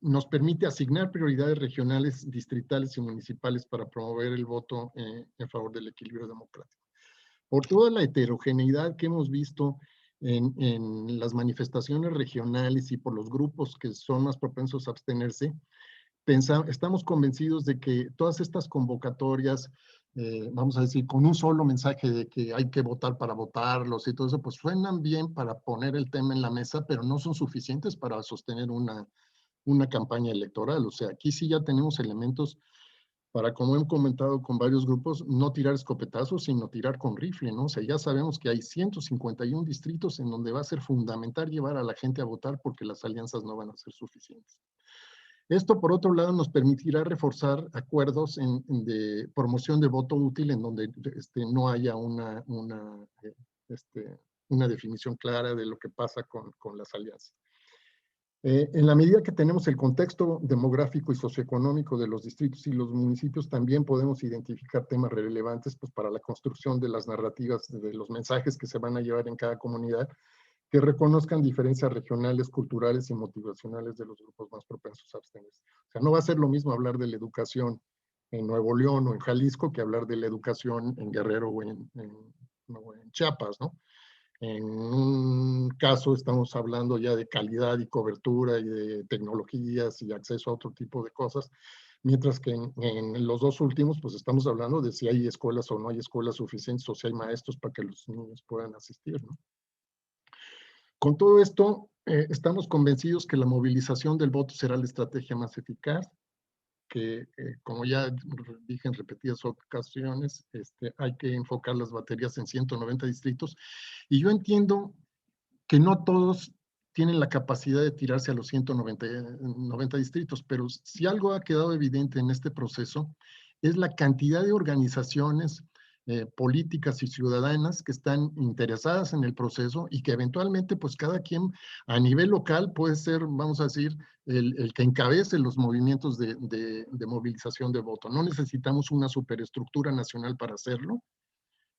nos permite asignar prioridades regionales, distritales y municipales para promover el voto en favor del equilibrio democrático. Por toda la heterogeneidad que hemos visto en las manifestaciones regionales y por los grupos que son más propensos a abstenerse, estamos convencidos de que todas estas convocatorias, vamos a decir, con un solo mensaje de que hay que votar para votarlos y todo eso, pues suenan bien para poner el tema en la mesa, pero no son suficientes para sostener una campaña electoral. O sea, aquí sí ya tenemos elementos para, como he comentado con varios grupos, no tirar escopetazos, sino tirar con rifle, ¿no? O sea, ya sabemos que hay 151 distritos en donde va a ser fundamental llevar a la gente a votar porque las alianzas no van a ser suficientes. Esto, por otro lado, nos permitirá reforzar acuerdos de promoción de voto útil en donde no haya una definición clara de lo que pasa con las alianzas. En la medida que tenemos el contexto demográfico y socioeconómico de los distritos y los municipios, también podemos identificar temas relevantes pues, para la construcción de las narrativas, de los mensajes que se van a llevar en cada comunidad, que reconozcan diferencias regionales, culturales y motivacionales de los grupos más propensos a abstenerse. O sea, no va a ser lo mismo hablar de la educación en Nuevo León o en Jalisco que hablar de la educación en Guerrero o en Chiapas, ¿no? En un caso estamos hablando ya de calidad y cobertura y de tecnologías y acceso a otro tipo de cosas, Mientras que en los dos últimos, pues estamos hablando de si hay escuelas o no hay escuelas suficientes, o si hay maestros para que los niños puedan asistir, ¿no? Con todo esto, estamos convencidos que la movilización del voto será la estrategia más eficaz, que como ya dije en repetidas ocasiones, hay que enfocar las baterías en 190 distritos, y yo entiendo que no todos tienen la capacidad de tirarse a los 190 distritos, pero si algo ha quedado evidente en este proceso es la cantidad de organizaciones políticas y ciudadanas que están interesadas en el proceso y que eventualmente pues cada quien a nivel local puede ser, vamos a decir, el que encabece los movimientos de movilización de voto. No necesitamos una superestructura nacional para hacerlo,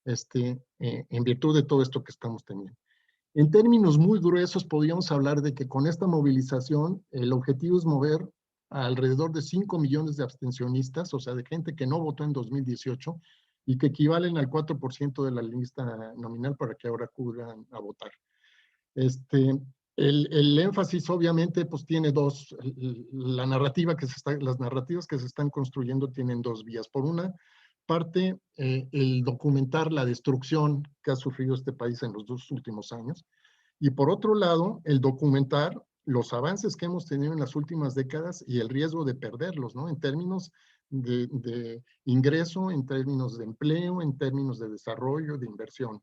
en virtud de todo esto que estamos teniendo. En términos muy gruesos, podríamos hablar de que con esta movilización, el objetivo es mover a alrededor de 5 millones de abstencionistas, o sea, de gente que no votó en 2018 y que equivalen al 4% de la lista nominal para que ahora acudan a votar. El énfasis obviamente pues tiene dos, las narrativas que se están construyendo tienen dos vías. Por una parte, el documentar la destrucción que ha sufrido este país en los 2 últimos años, y por otro lado, el documentar los avances que hemos tenido en las últimas décadas y el riesgo de perderlos, ¿no? En términos de ingreso, en términos de empleo, en términos de desarrollo, de inversión.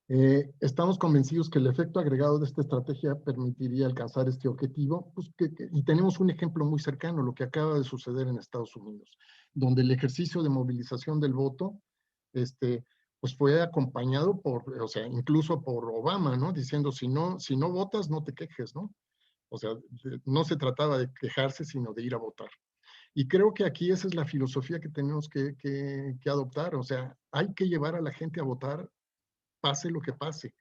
Estamos convencidos que el efecto agregado de esta estrategia permitiría alcanzar este objetivo, pues y tenemos un ejemplo muy cercano, lo que acaba de suceder en Estados Unidos, donde el ejercicio de movilización del voto, pues fue acompañado por, o sea, incluso por Obama, ¿no? Diciendo, si no votas, no te quejes, ¿no? O sea, no se trataba de quejarse, sino de ir a votar. Y creo que aquí esa es la filosofía que tenemos que adoptar, o sea, hay que llevar a la gente a votar, pase lo que pase.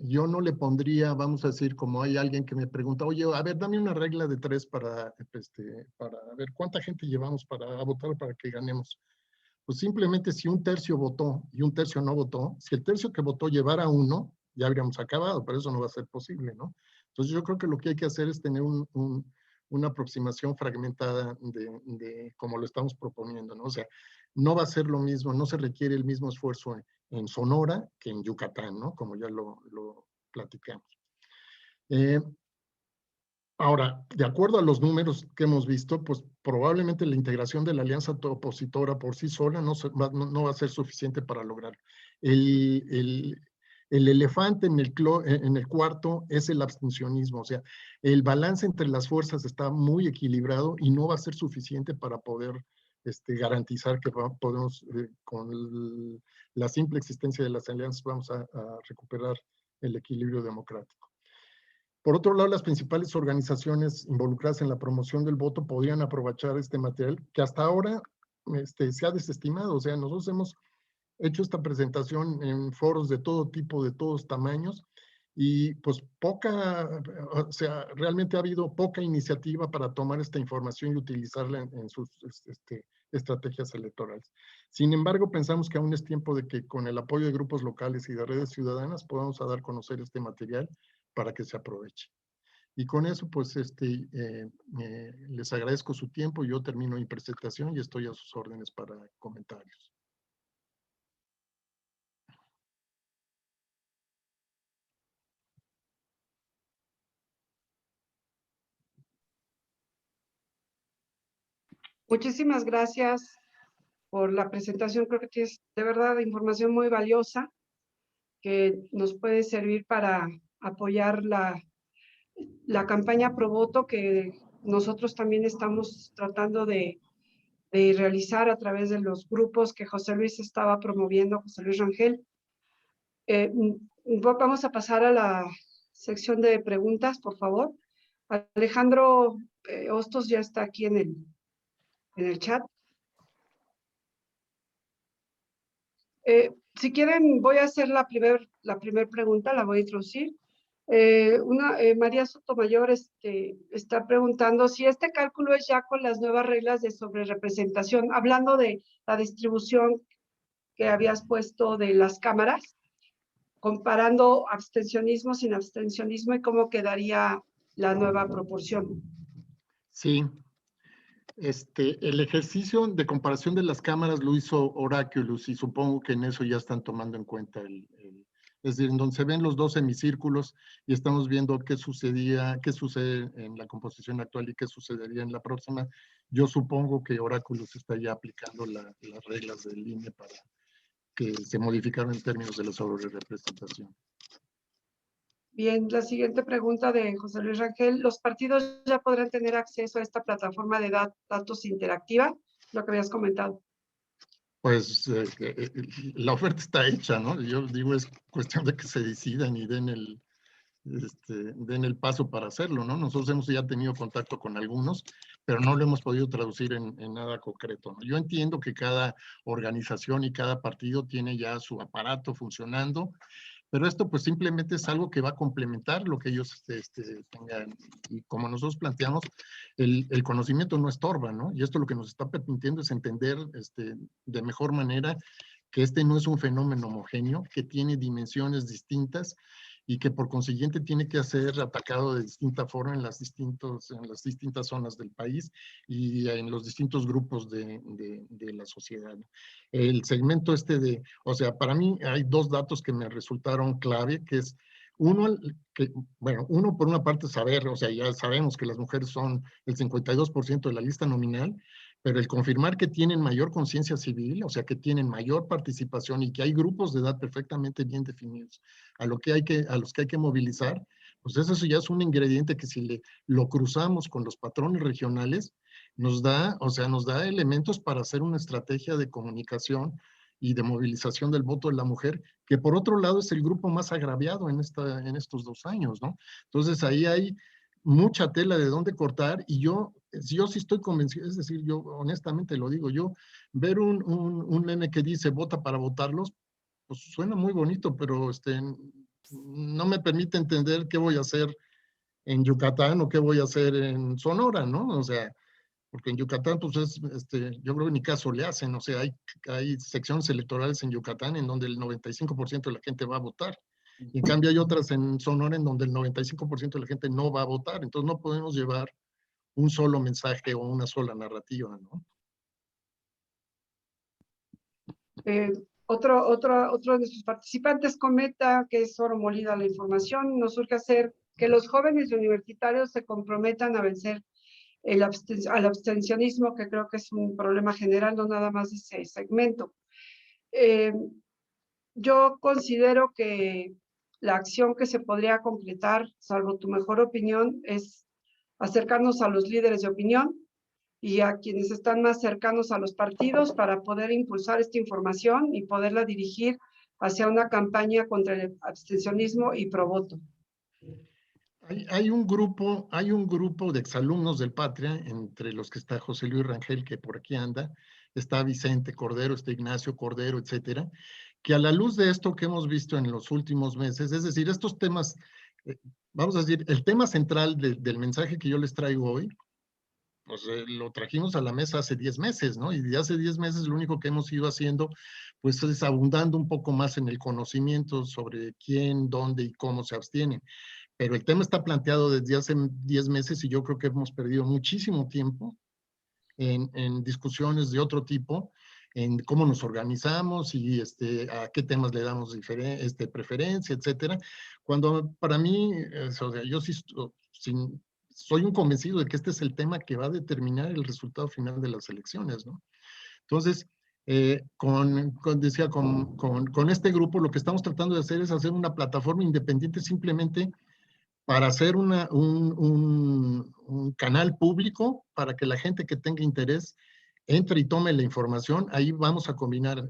Yo no le pondría, vamos a decir, como hay alguien que me pregunta, oye, a ver, dame una regla de 3 para ver cuánta gente llevamos para votar para que ganemos. Pues simplemente si un tercio votó y un tercio no votó, si el tercio que votó llevara 1, ya habríamos acabado, pero eso no va a ser posible, ¿no? Entonces yo creo que lo que hay que hacer es tener una aproximación fragmentada de cómo lo estamos proponiendo, ¿no? O sea, no va a ser lo mismo, no se requiere el mismo esfuerzo en Sonora que en Yucatán, ¿no? Como ya lo platicamos. Ahora, de acuerdo a los números que hemos visto, pues probablemente la integración de la alianza opositora por sí sola no va a ser suficiente para lograrlo. El elefante en el cuarto es el abstencionismo, o sea, el balance entre las fuerzas está muy equilibrado y no va a ser suficiente para poder garantizar que podemos, con la simple existencia de las alianzas, vamos a recuperar el equilibrio democrático. Por otro lado, las principales organizaciones involucradas en la promoción del voto podrían aprovechar este material que hasta ahora se ha desestimado. O sea, nosotros hemos hecho esta presentación en foros de todo tipo, de todos tamaños, y pues o sea, realmente ha habido poca iniciativa para tomar esta información y utilizarla en sus estrategias electorales. Sin embargo, pensamos que aún es tiempo de que con el apoyo de grupos locales y de redes ciudadanas podamos dar a conocer este material para que se aproveche. Y con eso, pues, les agradezco su tiempo. Yo termino mi presentación y estoy a sus órdenes para comentarios. Muchísimas gracias por la presentación. Creo que tienes de verdad información muy valiosa que nos puede servir para apoyar la campaña Pro Voto que nosotros también estamos tratando de realizar a través de los grupos que José Luis estaba promoviendo, José Luis Rangel. Vamos a pasar a la sección de preguntas, por favor. Alejandro Hostos ya está aquí en el chat. Si quieren, voy a hacer la primer pregunta, la voy a introducir. María Sotomayor está preguntando si este cálculo es ya con las nuevas reglas de sobrerepresentación, hablando de la distribución que habías puesto de las cámaras, comparando abstencionismo sin abstencionismo y cómo quedaría la nueva proporción. Sí. El ejercicio de comparación de las cámaras lo hizo Oraculus y supongo que en eso ya están tomando en cuenta es decir, en donde se ven los dos semicírculos y estamos viendo qué sucede en la composición actual y qué sucedería en la próxima. Yo supongo que Oraculus está ya aplicando las reglas del INE para que se modificaron en términos de la sobrerepresentación. Bien, la siguiente pregunta de José Luis Rangel. ¿Los partidos ya podrán tener acceso a esta plataforma de datos interactiva? Lo que habías comentado. Pues la oferta está hecha, ¿no? Yo digo, es cuestión de que se decidan y den el paso para hacerlo, ¿no? Nosotros hemos ya tenido contacto con algunos, pero no lo hemos podido traducir en nada concreto, ¿no? Yo entiendo que cada organización y cada partido tiene ya su aparato funcionando, pero esto pues simplemente es algo que va a complementar lo que ellos tengan. Y como nosotros planteamos, el conocimiento no estorba, ¿no? Y esto lo que nos está permitiendo es entender de mejor manera que no es un fenómeno homogéneo, que tiene dimensiones distintas y que por consiguiente tiene que ser atacado de distinta forma en las distintas zonas del país y en los distintos grupos de la sociedad. El segmento o sea, para mí hay dos datos que me resultaron clave, que es uno por una parte saber, o sea, ya sabemos que las mujeres son el 52% de la lista nominal, pero el confirmar que tienen mayor conciencia civil, o sea, que tienen mayor participación y que hay grupos de edad perfectamente bien definidos a los que hay que movilizar, pues eso ya es un ingrediente que si lo cruzamos con los patrones regionales, nos da elementos para hacer una estrategia de comunicación y de movilización del voto de la mujer, que por otro lado es el grupo más agraviado en estos 2 años, ¿no? Entonces ahí hay mucha tela de dónde cortar y yo sí estoy convencido, es decir, yo honestamente lo digo, yo ver un meme que dice vota para votarlos, pues suena muy bonito, pero no me permite entender qué voy a hacer en Yucatán o qué voy a hacer en Sonora, ¿no? O sea, porque en Yucatán, pues yo creo que ni caso le hacen, o sea, hay secciones electorales en Yucatán en donde el 95% de la gente va a votar. Y en cambio hay otras en Sonora en donde el 95% de la gente no va a votar. Entonces no podemos llevar un solo mensaje o una sola narrativa, ¿no? Otro de nuestros participantes comenta que es oro molida la información. Nos surge hacer que los jóvenes universitarios se comprometan a vencer al abstencionismo, que creo que es un problema general, no nada más de ese segmento. Yo considero que la acción que se podría completar, salvo tu mejor opinión, es acercarnos a los líderes de opinión y a quienes están más cercanos a los partidos para poder impulsar esta información y poderla dirigir hacia una campaña contra el abstencionismo y pro voto. Hay un grupo de exalumnos del Patria, entre los que está José Luis Rangel, que por aquí anda, está Vicente Cordero, está Ignacio Cordero, etcétera, que a la luz de esto que hemos visto en los últimos meses, es decir, estos temas, vamos a decir, el tema central del mensaje que yo les traigo hoy, pues lo trajimos a la mesa hace 10 meses, ¿no? Y de hace 10 meses lo único que hemos ido haciendo, pues es abundando un poco más en el conocimiento sobre quién, dónde y cómo se abstienen. Pero el tema está planteado desde hace 10 meses y yo creo que hemos perdido muchísimo tiempo en discusiones de otro tipo, en cómo nos organizamos y a qué temas le damos preferencia, etcétera. Cuando para mí, o sea, yo sí soy un convencido de que este es el tema que va a determinar el resultado final de las elecciones, ¿no? Entonces, con este grupo lo que estamos tratando de hacer es hacer una plataforma independiente simplemente para hacer un canal público para que la gente que tenga interés entre y tome la información. Ahí vamos a combinar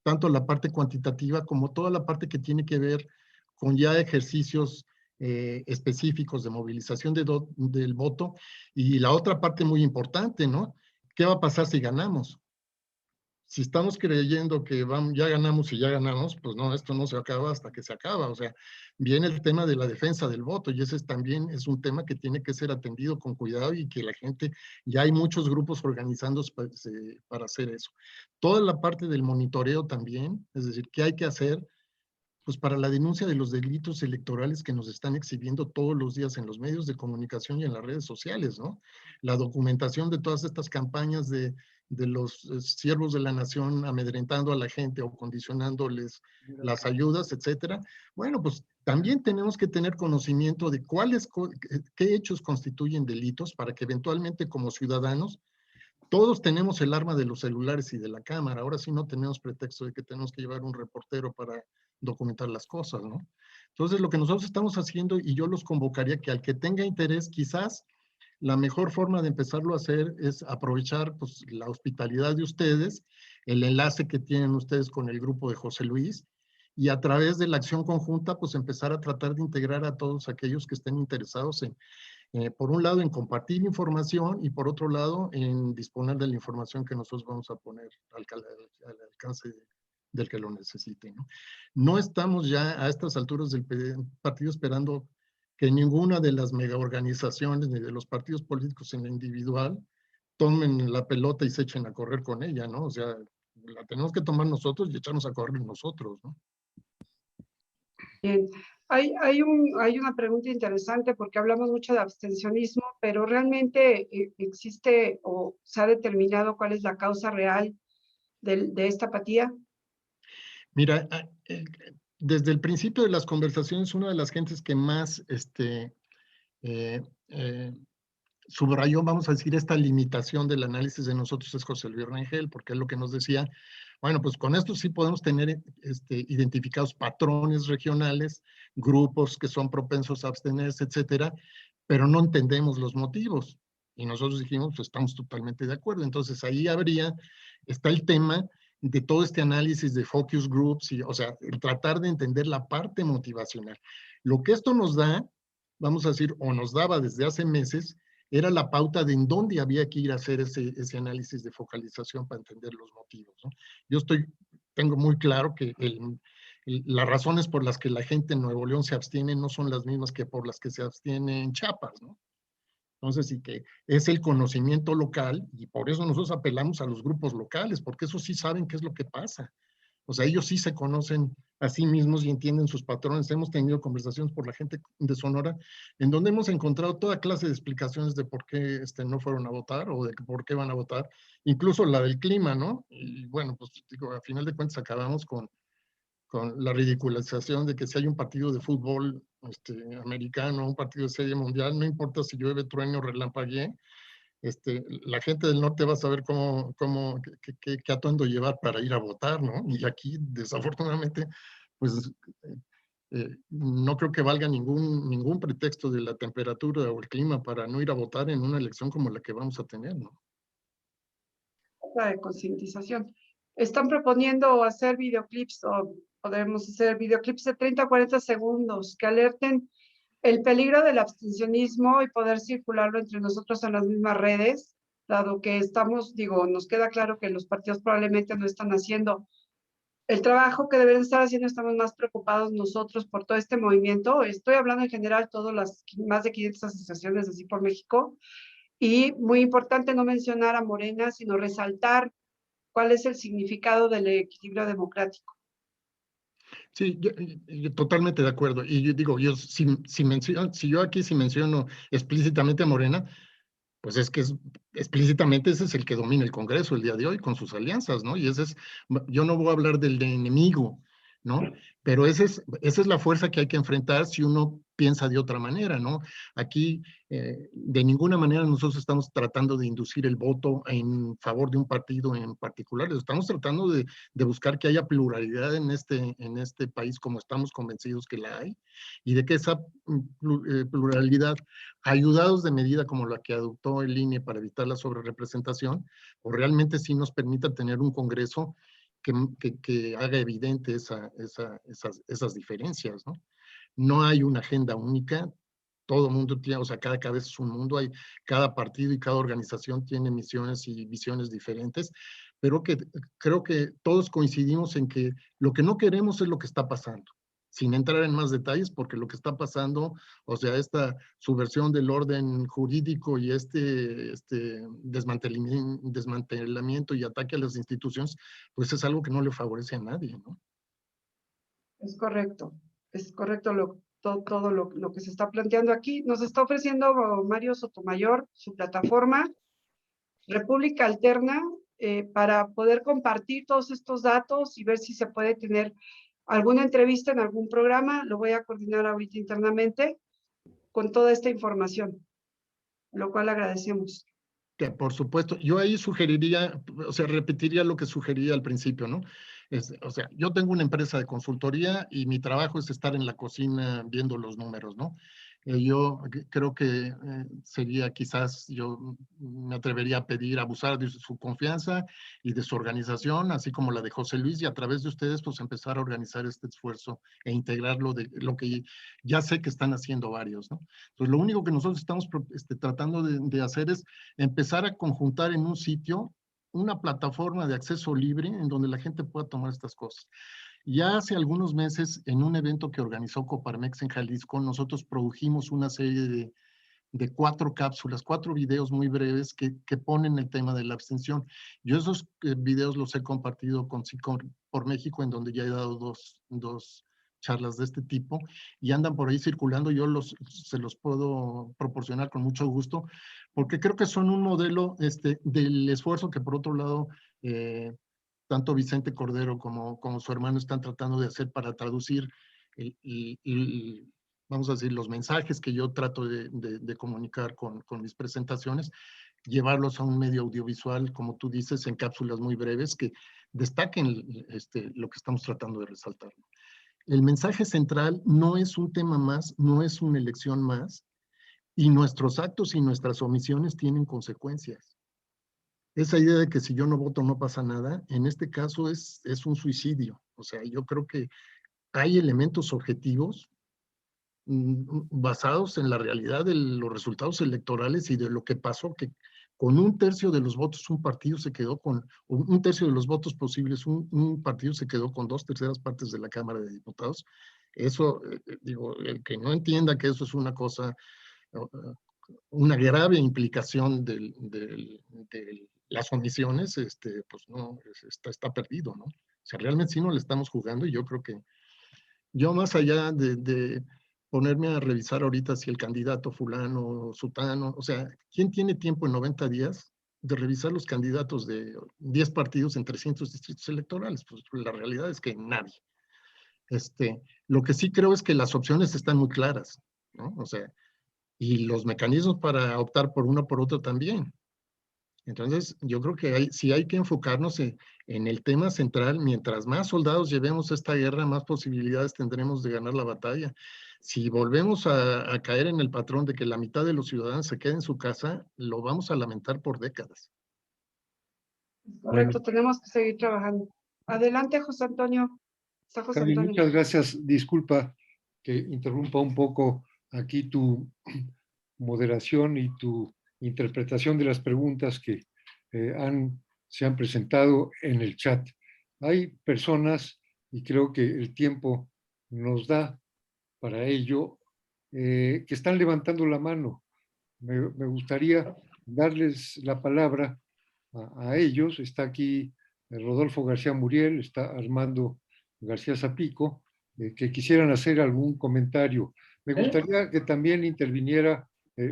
tanto la parte cuantitativa como toda la parte que tiene que ver con ya ejercicios específicos de movilización del voto. Y la otra parte muy importante, ¿no? ¿Qué va a pasar si ganamos? Si estamos creyendo que ya ganamos, pues no, esto no se acaba hasta que se acaba. O sea, viene el tema de la defensa del voto y ese también es un tema que tiene que ser atendido con cuidado y que la gente, ya hay muchos grupos organizándose para hacer eso. Toda la parte del monitoreo también, es decir, ¿qué hay que hacer pues para la denuncia de los delitos electorales que nos están exhibiendo todos los días en los medios de comunicación y en las redes sociales, ¿no? La documentación de todas estas campañas de los siervos de la nación amedrentando a la gente o condicionándoles las ayudas, etcétera. Bueno, pues también tenemos que tener conocimiento de qué hechos constituyen delitos para que eventualmente como ciudadanos todos tenemos el arma de los celulares y de la cámara. Ahora sí no tenemos pretexto de que tenemos que llevar un reportero para documentar las cosas, ¿no? Entonces, lo que nosotros estamos haciendo, y yo los convocaría que al que tenga interés, quizás la mejor forma de empezarlo a hacer es aprovechar pues, la hospitalidad de ustedes, el enlace que tienen ustedes con el grupo de José Luis, y a través de la acción conjunta, pues empezar a tratar de integrar a todos aquellos que estén interesados en, por un lado, en compartir información y por otro lado, en disponer de la información que nosotros vamos a poner al alcance del que lo necesite, ¿no? No estamos ya a estas alturas del partido esperando que ninguna de las megaorganizaciones ni de los partidos políticos en lo individual tomen la pelota y se echen a correr con ella, ¿no? O sea, la tenemos que tomar nosotros y echarnos a correr nosotros, ¿no? Bien, hay una pregunta interesante porque hablamos mucho de abstencionismo, pero realmente existe o se ha determinado cuál es la causa real de esta apatía. Mira, desde el principio de las conversaciones, una de las gentes que más subrayó, vamos a decir, esta limitación del análisis de nosotros es José Luis Rangel, porque es lo que nos decía, bueno, pues con esto sí podemos tener identificados patrones regionales, grupos que son propensos a abstenerse, etcétera, pero no entendemos los motivos. Y nosotros dijimos, pues estamos totalmente de acuerdo. Entonces ahí está el tema de todo este análisis de focus groups, o sea, el tratar de entender la parte motivacional. Lo que esto nos da, vamos a decir, o nos daba desde hace meses, era la pauta de en dónde había que ir a hacer ese análisis de focalización para entender los motivos, ¿no? Yo tengo muy claro que las razones por las que la gente en Nuevo León se abstiene no son las mismas que por las que se abstiene en Chiapas, ¿no? Entonces, sí que es el conocimiento local y por eso nosotros apelamos a los grupos locales, porque esos sí saben qué es lo que pasa. O sea, ellos sí se conocen a sí mismos y entienden sus patrones. Hemos tenido conversaciones por la gente de Sonora en donde hemos encontrado toda clase de explicaciones de por qué no fueron a votar o de por qué van a votar, incluso la del clima, ¿no? Y bueno, pues digo, a final de cuentas acabamos con la ridiculización de que si hay un partido de fútbol americano, un partido de serie mundial, no importa si llueve, trueno o relampaguee, la gente del norte va a saber qué atuendo llevar para ir a votar, ¿no? Y aquí, desafortunadamente, pues no creo que valga ningún pretexto de la temperatura o el clima para no ir a votar en una elección como la que vamos a tener, ¿no? De concientización. Están proponiendo hacer videoclips o podemos hacer videoclips de 30 a 40 segundos que alerten el peligro del abstencionismo y poder circularlo entre nosotros en las mismas redes, dado que nos queda claro que los partidos probablemente no están haciendo el trabajo que deberían estar haciendo, estamos más preocupados nosotros por todo este movimiento. Estoy hablando en general, todas las más de 500 asociaciones así por México, y muy importante no mencionar a Morena, sino resaltar cuál es el significado del equilibrio democrático. Sí, yo totalmente de acuerdo. Y yo digo, si yo aquí menciono explícitamente a Morena, pues es que explícitamente ese es el que domina el Congreso el día de hoy con sus alianzas, ¿no? Y yo no voy a hablar del enemigo, ¿no? Pero esa es la fuerza que hay que enfrentar si uno piensa de otra manera, ¿no? Aquí, de ninguna manera nosotros estamos tratando de inducir el voto en favor de un partido en particular, estamos tratando de buscar que haya pluralidad en este país como estamos convencidos que la hay, y de que esa pluralidad, ayudados de medida como la que adoptó el INE para evitar la sobrerepresentación, o realmente sí nos permita tener un Congreso que haga evidente esas diferencias, ¿no? No hay una agenda única, todo mundo tiene, o sea, cada cabeza es un mundo, cada partido y cada organización tiene misiones y visiones diferentes, pero creo que todos coincidimos en que lo que no queremos es lo que está pasando, sin entrar en más detalles, porque lo que está pasando, o sea, esta subversión del orden jurídico y desmantelamiento y ataque a las instituciones, pues es algo que no le favorece a nadie, ¿no? Es correcto todo lo que se está planteando aquí. Nos está ofreciendo Mario Sotomayor su plataforma República Alterna para poder compartir todos estos datos y ver si se puede tener alguna entrevista en algún programa. Lo voy a coordinar ahorita internamente con toda esta información, lo cual agradecemos. Que por supuesto, yo ahí sugeriría, o sea, repetiría lo que sugería al principio, ¿no? O sea, yo tengo una empresa de consultoría y mi trabajo es estar en la cocina viendo los números, ¿no? Yo creo que sería quizás, yo me atrevería a pedir, abusar de su confianza y de su organización, así como la de José Luis, y a través de ustedes, pues empezar a organizar este esfuerzo e integrarlo de lo que ya sé que están haciendo varios, ¿no? Entonces, lo único que nosotros estamos tratando de hacer es empezar a conjuntar en un sitio una plataforma de acceso libre en donde la gente pueda tomar estas cosas. Ya hace algunos meses, en un evento que organizó Coparmex en Jalisco, nosotros produjimos una serie de 4 cápsulas, 4 videos muy breves que ponen el tema de la abstención. Yo esos videos los he compartido con por México, en donde ya he dado dos charlas de este tipo, y andan por ahí circulando. Yo se los puedo proporcionar con mucho gusto, porque creo que son un modelo del esfuerzo que, por otro lado, tanto Vicente Cordero como su hermano están tratando de hacer para traducir vamos a decir, los mensajes que yo trato de comunicar con mis presentaciones, llevarlos a un medio audiovisual, como tú dices, en cápsulas muy breves que destaquen lo que estamos tratando de resaltar. El mensaje central no es un tema más, no es una elección más, y nuestros actos y nuestras omisiones tienen consecuencias. Esa idea de que si yo no voto no pasa nada, en este caso es un suicidio. O sea, yo creo que hay elementos objetivos basados en la realidad de los resultados electorales y de lo que pasó, que con 1/3 de los votos un partido se quedó con, 1/3 de los votos posibles, un partido se quedó con 2/3 partes de la Cámara de Diputados. Eso, digo, el que no entienda que eso es una cosa, una grave implicación de las omisiones, pues no, está perdido, ¿no? O sea, realmente sí no le estamos jugando, y yo creo que yo, más allá de ponerme a revisar ahorita si el candidato fulano o sutano, o sea, ¿quién tiene tiempo en 90 días de revisar los candidatos de 10 partidos en 300 distritos electorales? Pues la realidad es que nadie. Lo que sí creo es que las opciones están muy claras, ¿no? O sea, y los mecanismos para optar por uno o por otro también. Entonces, yo creo que sí hay que enfocarnos en el tema central. Mientras más soldados llevemos esta guerra, más posibilidades tendremos de ganar la batalla. Si volvemos a caer en el patrón de que la mitad de los ciudadanos se queden en su casa, lo vamos a lamentar por décadas. Correcto, Bueno, tenemos que seguir trabajando. Adelante, José Antonio. Está José Carmen, Antonio. muchas gracias. Disculpa que interrumpa un poco aquí tu moderación y tu interpretación de las preguntas que se han presentado en el chat. Hay personas, y creo que el tiempo nos da para ello, que están levantando la mano. Me gustaría darles la palabra a ellos. Está aquí Rodolfo García Muriel, está Armando García Zapico, que quisieran hacer algún comentario. Me gustaría que también interviniera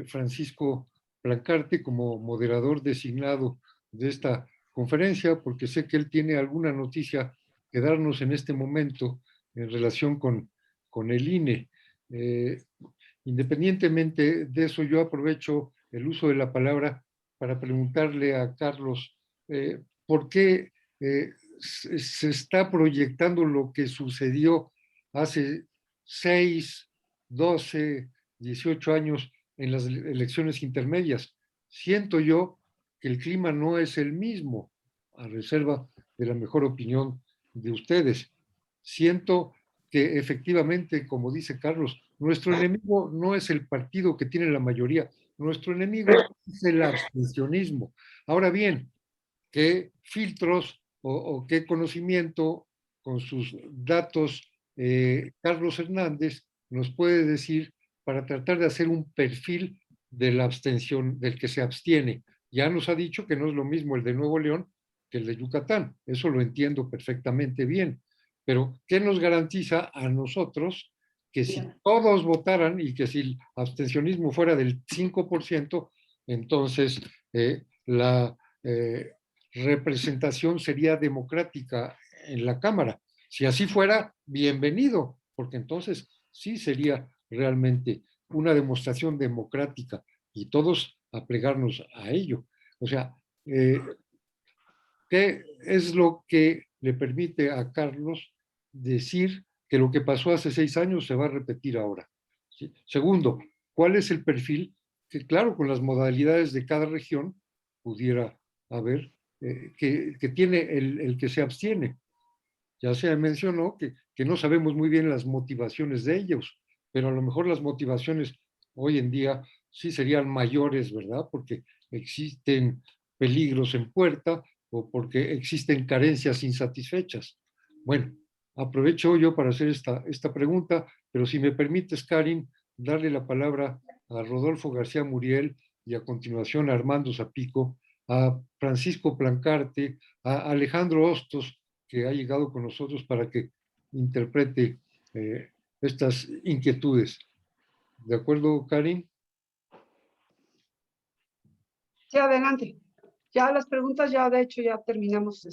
Francisco Plancarte como moderador designado de esta conferencia, porque sé que él tiene alguna noticia que darnos en este momento en relación con el INE. Independientemente de eso, yo aprovecho el uso de la palabra para preguntarle a Carlos por qué se está proyectando lo que sucedió hace 6, 12, 18 años en las elecciones intermedias. Siento yo que el clima no es el mismo, a reserva de la mejor opinión de ustedes. Siento que efectivamente, como dice Carlos, nuestro enemigo no es el partido que tiene la mayoría, nuestro enemigo es el abstencionismo. Ahora bien, ¿qué filtros o qué conocimiento con sus datos Carlos Hernández nos puede decir para tratar de hacer un perfil de la abstención, del que se abstiene? Ya nos ha dicho que no es lo mismo el de Nuevo León que el de Yucatán, eso lo entiendo perfectamente bien, Pero ¿qué nos garantiza a nosotros que si todos votaran y que si el abstencionismo fuera del 5%, entonces la representación sería democrática en la Cámara? Si así fuera, bienvenido, porque entonces sí sería realmente una demostración democrática y todos aplegarnos a ello. O sea, ¿qué es lo que le permite a Carlos decir que lo que pasó hace 6 años se va a repetir ahora? ¿Sí? Segundo, ¿cuál es el perfil que, claro, con las modalidades de cada región pudiera haber, que tiene el que se abstiene? Ya se mencionó que no sabemos muy bien las motivaciones de ellos, pero a lo mejor las motivaciones hoy en día sí serían mayores, ¿verdad? Porque existen peligros en puerta o porque existen carencias insatisfechas. Bueno, aprovecho yo para hacer esta pregunta, pero si me permites, Karin, darle la palabra a Rodolfo García Muriel y a continuación a Armando Zapico, a Francisco Plancarte, a Alejandro Hostos, que ha llegado con nosotros para que interprete estas inquietudes. ¿De acuerdo, Karin? Sí, adelante. Ya las preguntas, ya de hecho ya terminamos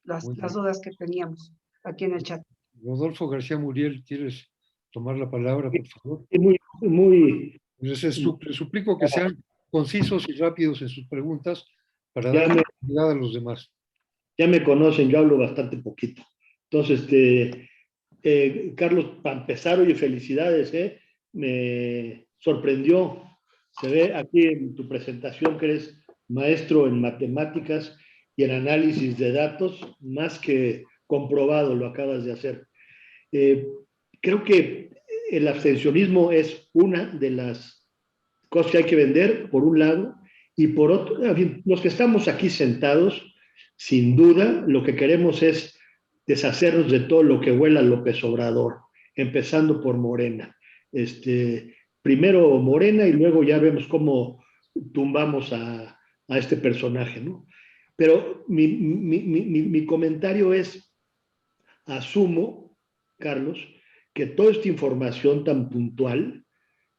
las dudas que teníamos aquí en el chat. Rodolfo García Muriel, ¿quieres tomar la palabra, por favor? Muy, Les suplico que sean concisos y rápidos en sus preguntas para ya dar me, oportunidad a los demás. ya me conocen, yo hablo bastante poquito. Entonces, Carlos, para empezar, oye, felicidades, me sorprendió. Se ve aquí en tu presentación que eres maestro en matemáticas y en análisis de datos, más que comprobado lo acabas de hacer. Creo que el abstencionismo es una de las cosas que hay que vender, por un lado, y por otro, en fin, los que estamos aquí sentados, sin duda, lo que queremos es deshacernos de todo lo que huela a López Obrador, empezando por Morena. Primero Morena y luego ya vemos cómo tumbamos a este personaje, ¿no? Pero mi comentario es, asumo, Carlos, que toda esta información tan puntual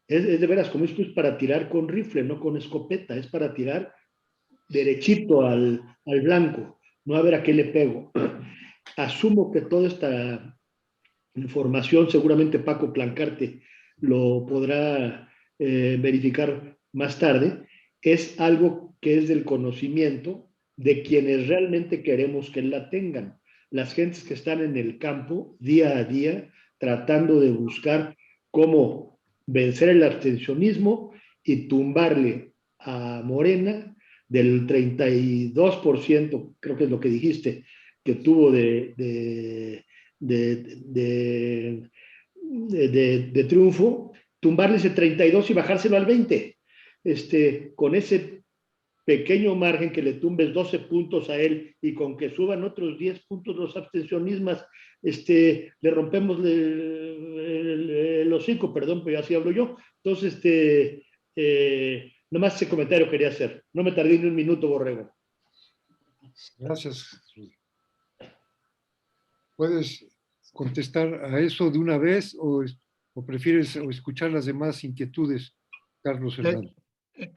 es de veras, como esto es para tirar con rifle, no con escopeta, es para tirar derechito al blanco, no a ver a qué le pego. Asumo que toda esta información, seguramente Paco Plancarte lo podrá verificar más tarde, es algo que es del conocimiento de quienes realmente queremos que la tengan. Las gentes que están en el campo día a día tratando de buscar cómo vencer el abstencionismo y tumbarle a Morena del 32%, creo que es lo que dijiste, que tuvo de triunfo, tumbarle ese 32 y bajárselo al 20. Con ese pequeño margen que le tumbes 12 puntos a él y con que suban otros 10 puntos los abstencionistas, le rompemos el hocico, perdón, pero así hablo yo. Entonces, nomás ese comentario quería hacer. No me tardé ni un minuto, Borrego. Gracias. ¿Puedes contestar a eso de una vez o prefieres escuchar las demás inquietudes, Carlos Hernández?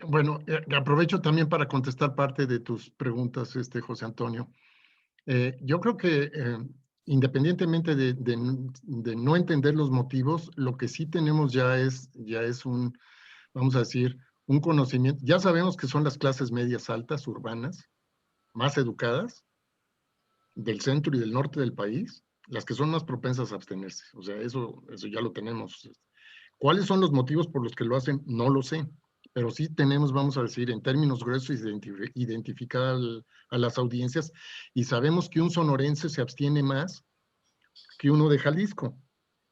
Bueno, aprovecho también para contestar parte de tus preguntas, José Antonio. Yo creo que independientemente de no entender los motivos, lo que sí tenemos ya es un, vamos a decir, un conocimiento. Ya sabemos que son las clases medias altas, urbanas, más educadas, del centro y del norte del país, las que son más propensas a abstenerse. O sea, eso ya lo tenemos. ¿Cuáles son los motivos por los que lo hacen? No lo sé. Pero sí tenemos, vamos a decir, en términos gruesos, identificar a las audiencias y sabemos que un sonorense se abstiene más que uno de Jalisco.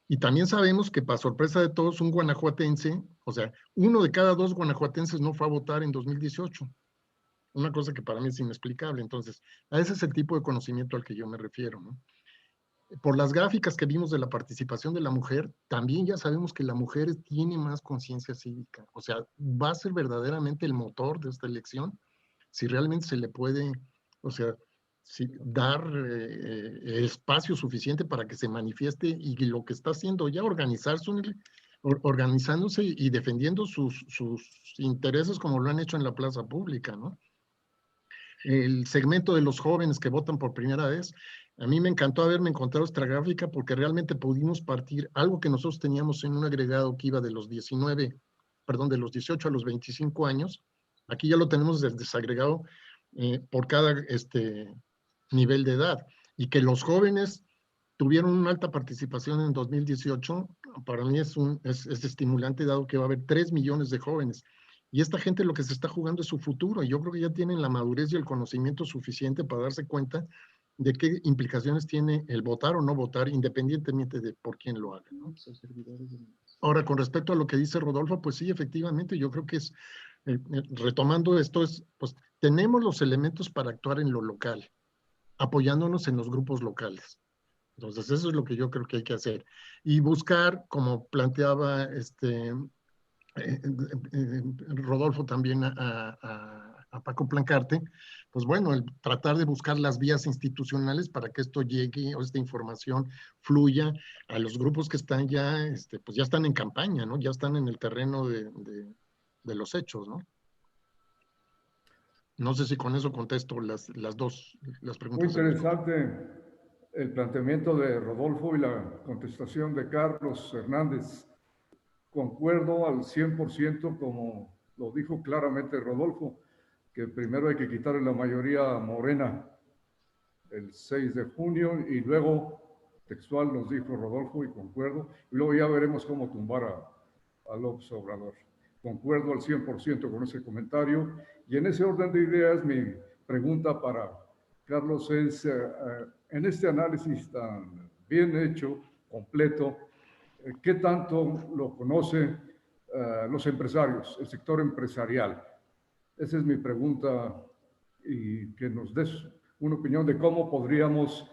Y también sabemos que, para sorpresa de todos, un guanajuatense, o sea, 1 de cada 2 guanajuatenses no fue a votar en 2018. Una cosa que para mí es inexplicable. Entonces, a ese es el tipo de conocimiento al que yo me refiero, ¿no? Por las gráficas que vimos de la participación de la mujer, también ya sabemos que la mujer tiene más conciencia cívica. O sea, va a ser verdaderamente el motor de esta elección si realmente se le puede, o sea, dar espacio suficiente para que se manifieste, y lo que está haciendo ya, organizándose y defendiendo sus intereses como lo han hecho en la plaza pública, ¿no? El segmento de los jóvenes que votan por primera vez, a mí me encantó haberme encontrado esta gráfica, porque realmente pudimos partir algo que nosotros teníamos en un agregado que iba de los 18 a los 25 años. Aquí ya lo tenemos desagregado por cada nivel de edad, y que los jóvenes tuvieron una alta participación en 2018, para mí es estimulante, dado que va a haber 3 millones de jóvenes. Y esta gente lo que se está jugando es su futuro, y yo creo que ya tienen la madurez y el conocimiento suficiente para darse cuenta de qué implicaciones tiene el votar o no votar, independientemente de por quién lo haga, ¿no? Ahora, con respecto a lo que dice Rodolfo, pues sí, efectivamente, yo creo que es, retomando esto, pues tenemos los elementos para actuar en lo local, apoyándonos en los grupos locales. Entonces, eso es lo que yo creo que hay que hacer. Y buscar, como planteaba Rodolfo también a Paco Plancarte, pues bueno, tratar de buscar las vías institucionales para que esto llegue, o esta información fluya a los grupos que están ya, pues ya están en campaña, ¿no? Ya están en el terreno de los hechos, ¿no? No sé si con eso contesto las preguntas. Muy interesante el planteamiento de Rodolfo y la contestación de Carlos Hernández. Concuerdo al 100%, como lo dijo claramente Rodolfo, que primero hay que quitarle la mayoría morena el 6 de junio y luego, textual nos dijo Rodolfo, y concuerdo, y luego ya veremos cómo tumbar a López Obrador. Concuerdo al 100% con ese comentario, y en ese orden de ideas mi pregunta para Carlos es, en este análisis tan bien hecho, completo, ¿qué tanto lo conocen los empresarios, el sector empresarial? Esa es mi pregunta, y que nos des una opinión de cómo podríamos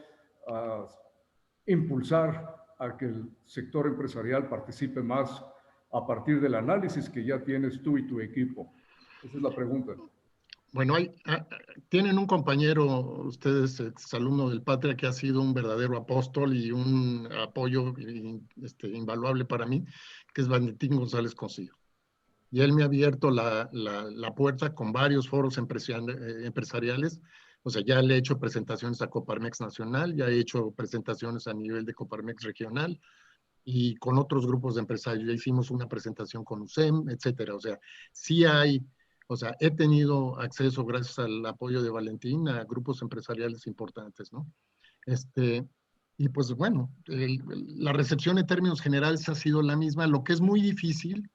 impulsar a que el sector empresarial participe más a partir del análisis que ya tienes tú y tu equipo. Esa es la pregunta. Bueno, tienen un compañero, ustedes, exalumno del Patria, que ha sido un verdadero apóstol y un apoyo invaluable para mí, que es Valentín González Cossío. Y él me ha abierto la puerta con varios foros empresariales. O sea, ya le he hecho presentaciones a Coparmex Nacional, ya he hecho presentaciones a nivel de Coparmex Regional, y con otros grupos de empresarios. Ya hicimos una presentación con USEM, etcétera. O sea, sí hay... O sea, he tenido acceso, gracias al apoyo de Valentín, a grupos empresariales importantes, ¿no? Y pues bueno, la recepción en términos generales ha sido la misma. Lo que es muy difícil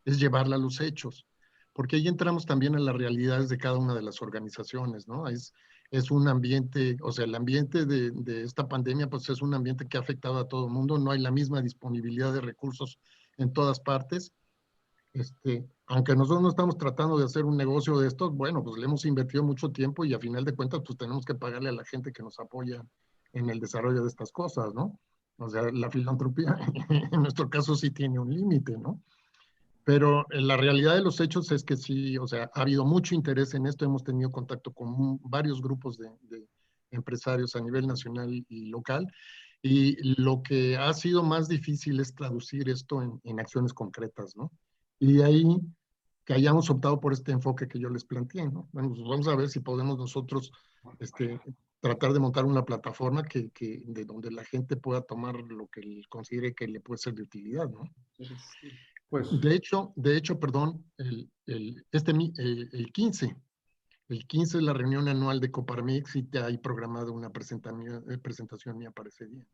es llevarla a los hechos, porque ahí entramos también en las realidades de cada una de las organizaciones, ¿no? Es un ambiente, o sea, el ambiente de esta pandemia, pues es un ambiente que ha afectado a todo el mundo. No hay la misma disponibilidad de recursos en todas partes. Aunque nosotros no estamos tratando de hacer un negocio de esto, bueno, pues le hemos invertido mucho tiempo, y a final de cuentas, pues tenemos que pagarle a la gente que nos apoya en el desarrollo de estas cosas, ¿no? O sea, la filantropía en nuestro caso sí tiene un límite, ¿no? Pero la realidad de los hechos es que sí, o sea, ha habido mucho interés en esto. Hemos tenido contacto con varios grupos de empresarios a nivel nacional y local, y lo que ha sido más difícil es traducir esto en acciones concretas, ¿no? Y de ahí que hayamos optado por este enfoque que yo les planteé, ¿no? Bueno, pues vamos a ver si podemos nosotros tratar de montar una plataforma de donde la gente pueda tomar lo que considere que le puede ser de utilidad, ¿no? Pues, de hecho, perdón, el 15 es la reunión anual de Coparmex, y te hay programada una presentación mía para ese día.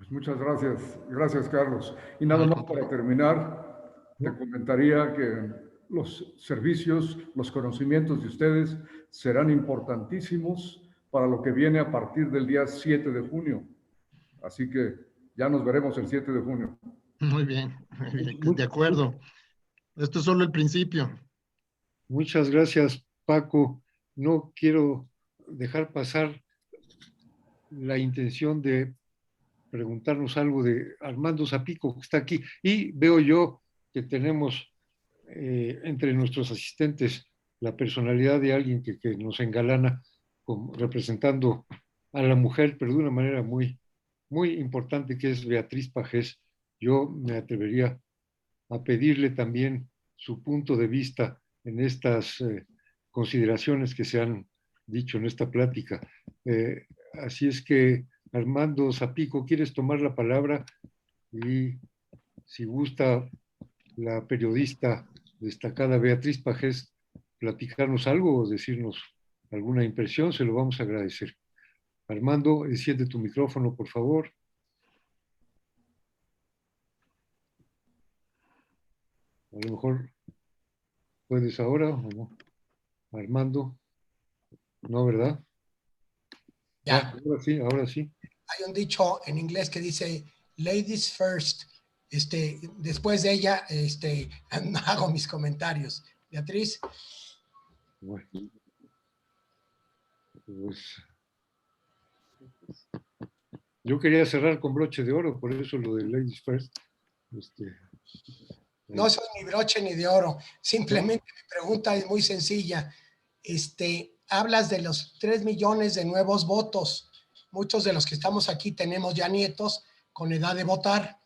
pues muchas gracias. Gracias, Carlos. Y nada más para terminar, te comentaría que los servicios, los conocimientos de ustedes serán importantísimos para lo que viene a partir del día 7 de junio. Así que ya nos veremos el 7 de junio. Muy bien, de acuerdo. Esto es solo el principio. Muchas gracias, Paco. No quiero dejar pasar la intención de preguntarnos algo de Armando Zapico, que está aquí. Y veo yo que tenemos entre nuestros asistentes la personalidad de alguien que nos engalana representando a la mujer, pero de una manera muy, muy importante, que es Beatriz Pajés. Yo me atrevería a pedirle también su punto de vista en estas consideraciones que se han dicho en esta plática. Así es que, Armando Zapico, ¿quieres tomar la palabra? Y si gusta la periodista destacada Beatriz Pajés platicarnos algo o decirnos alguna impresión, se lo vamos a agradecer. Armando, enciende tu micrófono, por favor. A lo mejor puedes ahora o no. Armando, no, ¿verdad? Ya. Ahora sí, ahora sí. Hay un dicho en inglés que dice ladies first. Después de ella, hago mis comentarios. Beatriz. Bueno, pues yo quería cerrar con broche de oro, por eso lo de ladies first. No soy ni broche ni de oro. Simplemente mi pregunta es muy sencilla. Hablas de los 3 millones de nuevos votos. Muchos de los que estamos aquí tenemos ya nietos con edad de votar.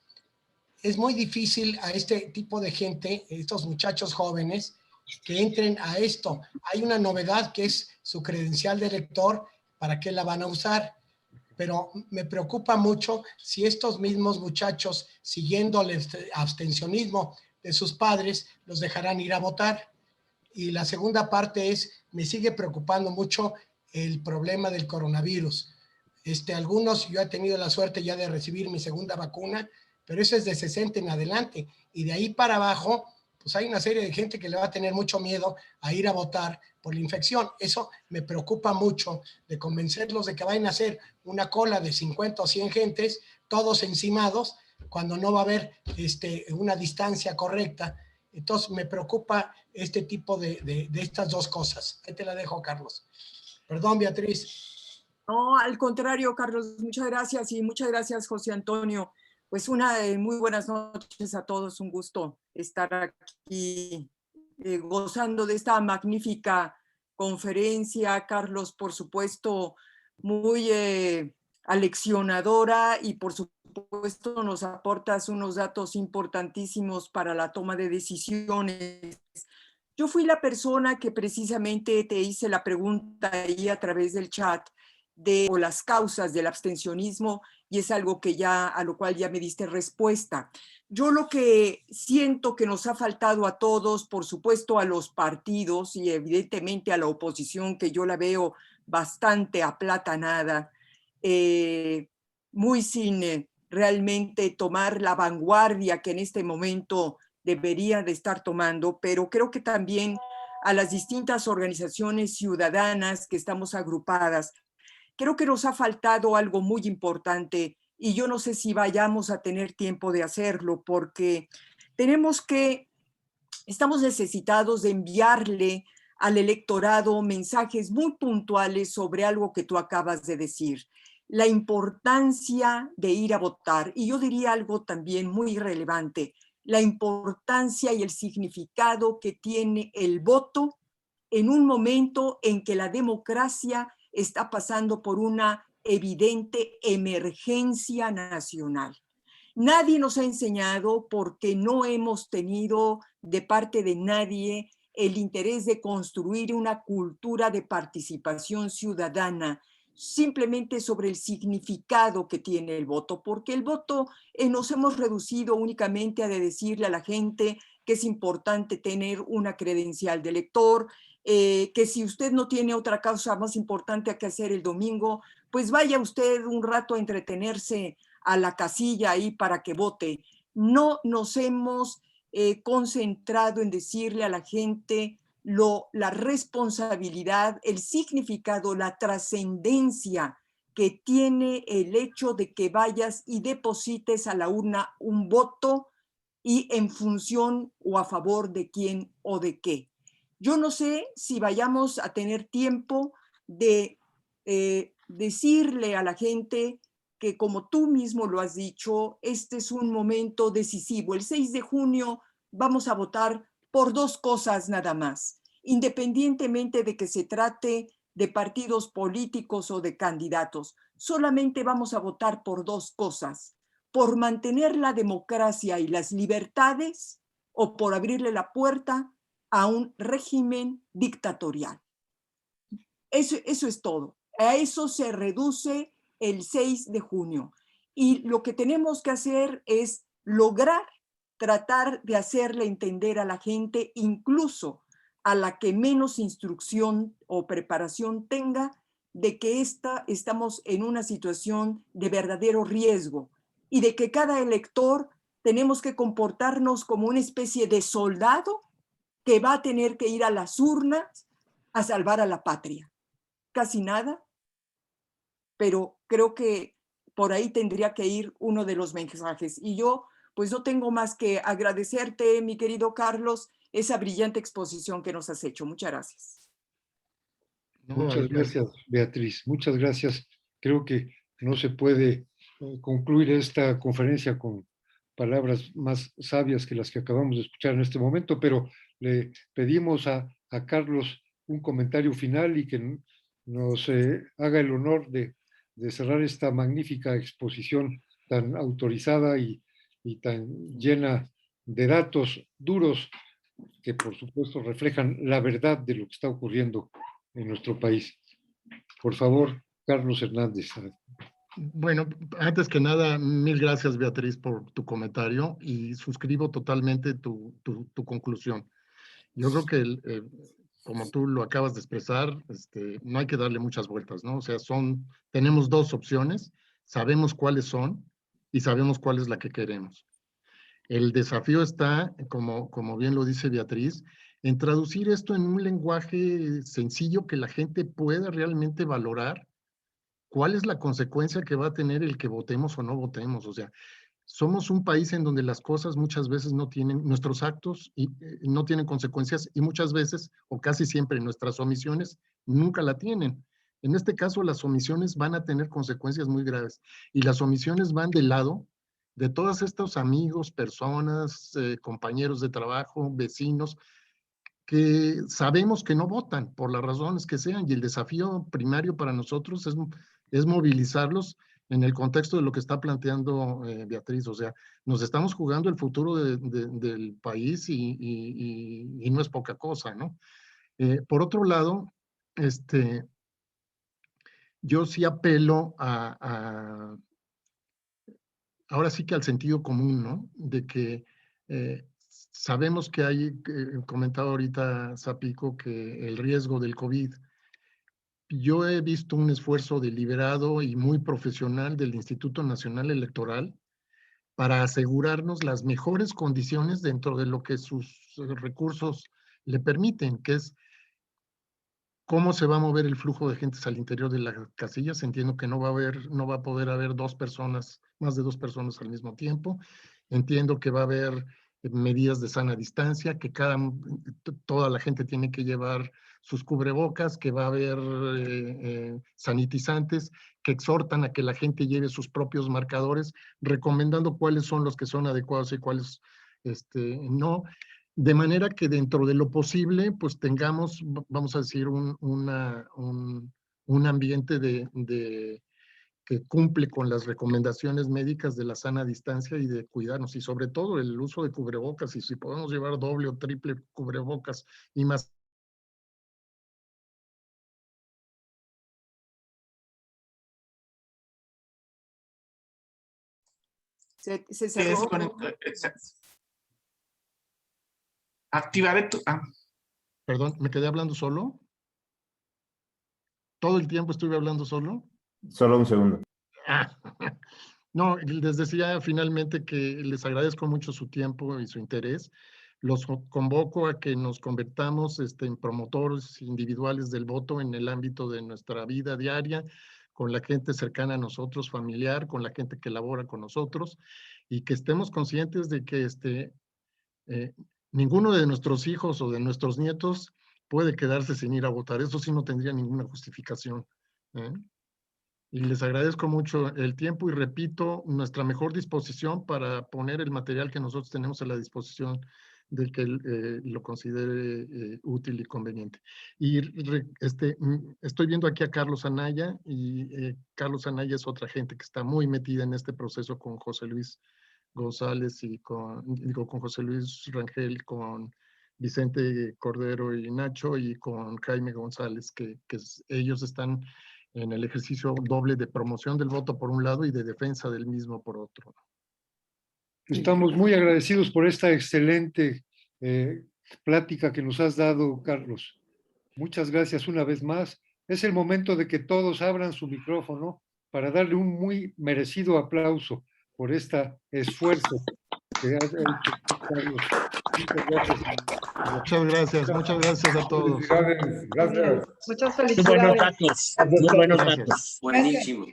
Es muy difícil a este tipo de gente, estos muchachos jóvenes, que entren a esto. Hay una novedad que es su credencial de elector, ¿para qué la van a usar? Pero me preocupa mucho si estos mismos muchachos, siguiendo el abstencionismo de sus padres, los dejarán ir a votar. Y la segunda parte es, me sigue preocupando mucho el problema del coronavirus. Algunos, yo he tenido la suerte ya de recibir mi segunda vacuna, pero eso es de 60 en adelante. Y de ahí para abajo, pues hay una serie de gente que le va a tener mucho miedo a ir a votar por la infección. Eso me preocupa mucho, de convencerlos de que vayan a hacer una cola de 50 o 100 gentes, todos encimados, cuando no va a haber una distancia correcta. Entonces me preocupa este tipo de estas dos cosas. Ahí te la dejo, Carlos. Perdón, Beatriz. No, al contrario, Carlos, muchas gracias y muchas gracias, José Antonio. Pues muy buenas noches a todos, un gusto estar aquí gozando de esta magnífica conferencia. Carlos, por supuesto, muy aleccionadora y por supuesto nos aportas unos datos importantísimos para la toma de decisiones. Yo fui la persona que precisamente te hice la pregunta ahí a través del chat de las causas del abstencionismo y es algo que a lo cual ya me diste respuesta. Yo lo que siento que nos ha faltado a todos, por supuesto a los partidos y evidentemente a la oposición, que yo la veo bastante aplatanada, muy sin realmente tomar la vanguardia que en este momento debería de estar tomando, pero creo que también a las distintas organizaciones ciudadanas que estamos agrupadas, creo que nos ha faltado algo muy importante y yo no sé si vayamos a tener tiempo de hacerlo porque estamos necesitados de enviarle al electorado mensajes muy puntuales sobre algo que tú acabas de decir, la importancia de ir a votar. Y yo diría algo también muy relevante, la importancia y el significado que tiene el voto en un momento en que la democracia está pasando por una evidente emergencia nacional. Nadie nos ha enseñado, porque no hemos tenido de parte de nadie el interés de construir una cultura de participación ciudadana, simplemente sobre el significado que tiene el voto, porque el voto nos hemos reducido únicamente a decirle a la gente que es importante tener una credencial de elector, que si usted no tiene otra causa más importante que hacer el domingo, pues vaya usted un rato a entretenerse a la casilla ahí para que vote. No nos hemos concentrado en decirle a la gente la responsabilidad, el significado, la trascendencia que tiene el hecho de que vayas y deposites a la urna un voto y en función o a favor de quién o de qué. Yo no sé si vayamos a tener tiempo de decirle a la gente que, como tú mismo lo has dicho, este es un momento decisivo. El 6 de junio vamos a votar por dos cosas nada más, independientemente de que se trate de partidos políticos o de candidatos. Solamente vamos a votar por dos cosas: por mantener la democracia y las libertades o por abrirle la puerta a un régimen dictatorial. Eso es todo. A eso se reduce el 6 de junio. Y lo que tenemos que hacer es lograr tratar de hacerle entender a la gente, incluso a la que menos instrucción o preparación tenga, de que estamos en una situación de verdadero riesgo y de que cada elector tenemos que comportarnos como una especie de soldado que va a tener que ir a las urnas a salvar a la patria. Casi nada, pero creo que por ahí tendría que ir uno de los mensajes. Y yo, pues no tengo más que agradecerte, mi querido Carlos, esa brillante exposición que nos has hecho. Muchas gracias. Muchas gracias, Beatriz. Muchas gracias. Creo que no se puede concluir esta conferencia con palabras más sabias que las que acabamos de escuchar en este momento, pero le pedimos a Carlos un comentario final y que nos haga el honor de cerrar esta magnífica exposición tan autorizada y tan llena de datos duros que por supuesto reflejan la verdad de lo que está ocurriendo en nuestro país. Por favor, Carlos Hernández. Bueno, antes que nada, mil gracias, Beatriz, por tu comentario y suscribo totalmente tu conclusión. Yo creo que, como tú lo acabas de expresar, no hay que darle muchas vueltas, ¿no? O sea, tenemos dos opciones, sabemos cuáles son y sabemos cuál es la que queremos. El desafío está, como bien lo dice Beatriz, en traducir esto en un lenguaje sencillo que la gente pueda realmente valorar cuál es la consecuencia que va a tener el que votemos o no votemos. O sea, somos un país en donde las cosas muchas veces no tienen, nuestros actos no tienen consecuencias y muchas veces, o casi siempre, nuestras omisiones nunca la tienen. En este caso, las omisiones van a tener consecuencias muy graves y las omisiones van del lado de todos estos amigos, personas, compañeros de trabajo, vecinos, que sabemos que no votan por las razones que sean, y el desafío primario para nosotros es movilizarlos en el contexto de lo que está planteando Beatriz. O sea, nos estamos jugando el futuro del país y no es poca cosa, ¿no? Por otro lado, yo sí apelo ahora sí que al sentido común, ¿no? De que sabemos que hay, comentado ahorita Zapico, que el riesgo del COVID. Yo he visto un esfuerzo deliberado y muy profesional del Instituto Nacional Electoral para asegurarnos las mejores condiciones dentro de lo que sus recursos le permiten, que es cómo se va a mover el flujo de gentes al interior de las casillas. Entiendo que no va a poder haber más de dos personas al mismo tiempo. Entiendo que va a haber medidas de sana distancia, que toda la gente tiene que llevar sus cubrebocas, que va a haber sanitizantes, que exhortan a que la gente lleve sus propios marcadores, recomendando cuáles son los que son adecuados y cuáles no. De manera que dentro de lo posible, pues tengamos, vamos a decir, un ambiente que cumple con las recomendaciones médicas de la sana distancia y de cuidarnos, y sobre todo el uso de cubrebocas, y si podemos llevar doble o triple cubrebocas y más. Se cerró. Activaré tu... Perdón, ¿me quedé hablando solo? ¿Todo el tiempo estuve hablando solo? Solo un segundo. No, les decía finalmente que les agradezco mucho su tiempo y su interés. Los convoco a que nos convertamos en promotores individuales del voto en el ámbito de nuestra vida diaria, con la gente cercana a nosotros, familiar, con la gente que labora con nosotros, y que estemos conscientes de que ninguno de nuestros hijos o de nuestros nietos puede quedarse sin ir a votar. Eso sí no tendría ninguna justificación. Y les agradezco mucho el tiempo y repito, nuestra mejor disposición para poner el material que nosotros tenemos a la disposición del que lo considere útil y conveniente. Y estoy viendo aquí a Carlos Anaya, y Carlos Anaya es otra gente que está muy metida en este proceso con José Luis González y con José Luis Rangel, con Vicente Cordero y Nacho, y con Jaime González, que ellos están en el ejercicio doble de promoción del voto por un lado y de defensa del mismo por otro. Estamos muy agradecidos por esta excelente plática que nos has dado, Carlos. Muchas gracias una vez más. Es el momento de que todos abran su micrófono para darle un muy merecido aplauso por este esfuerzo que ha hecho Carlos. Muchas gracias a todos. Felicidades, gracias. Muchas Muy buenos felicidades. datos, muy buenos Gracias. datos. Buenísimo.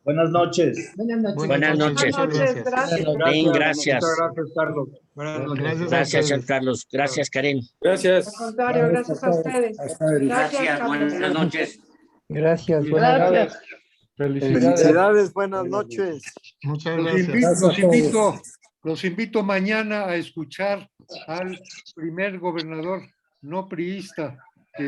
Buenas noches. Buenas noches. Buenas noches, gracias. Bien, gracias. Muchas gracias, Carlos. Gracias Gracias, a ustedes. Carlos. Gracias, Karen. Gracias. Al contrario, gracias a ustedes. Gracias. Carlos. Buenas noches. Gracias. Gracias. Felicidades. Buenas noches. Muchas Los gracias. los invito mañana a escuchar al primer gobernador no priista, que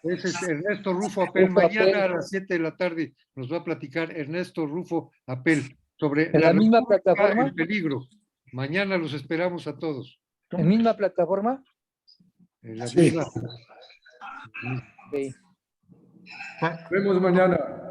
es Ernesto Rufo Apel. Mañana a las 7 de la tarde nos va a platicar Ernesto Rufo Apel sobre ¿En la misma República, plataforma? el peligro. Mañana los esperamos a todos. ¿En misma plataforma? En la misma. Sí. Nos vemos mañana.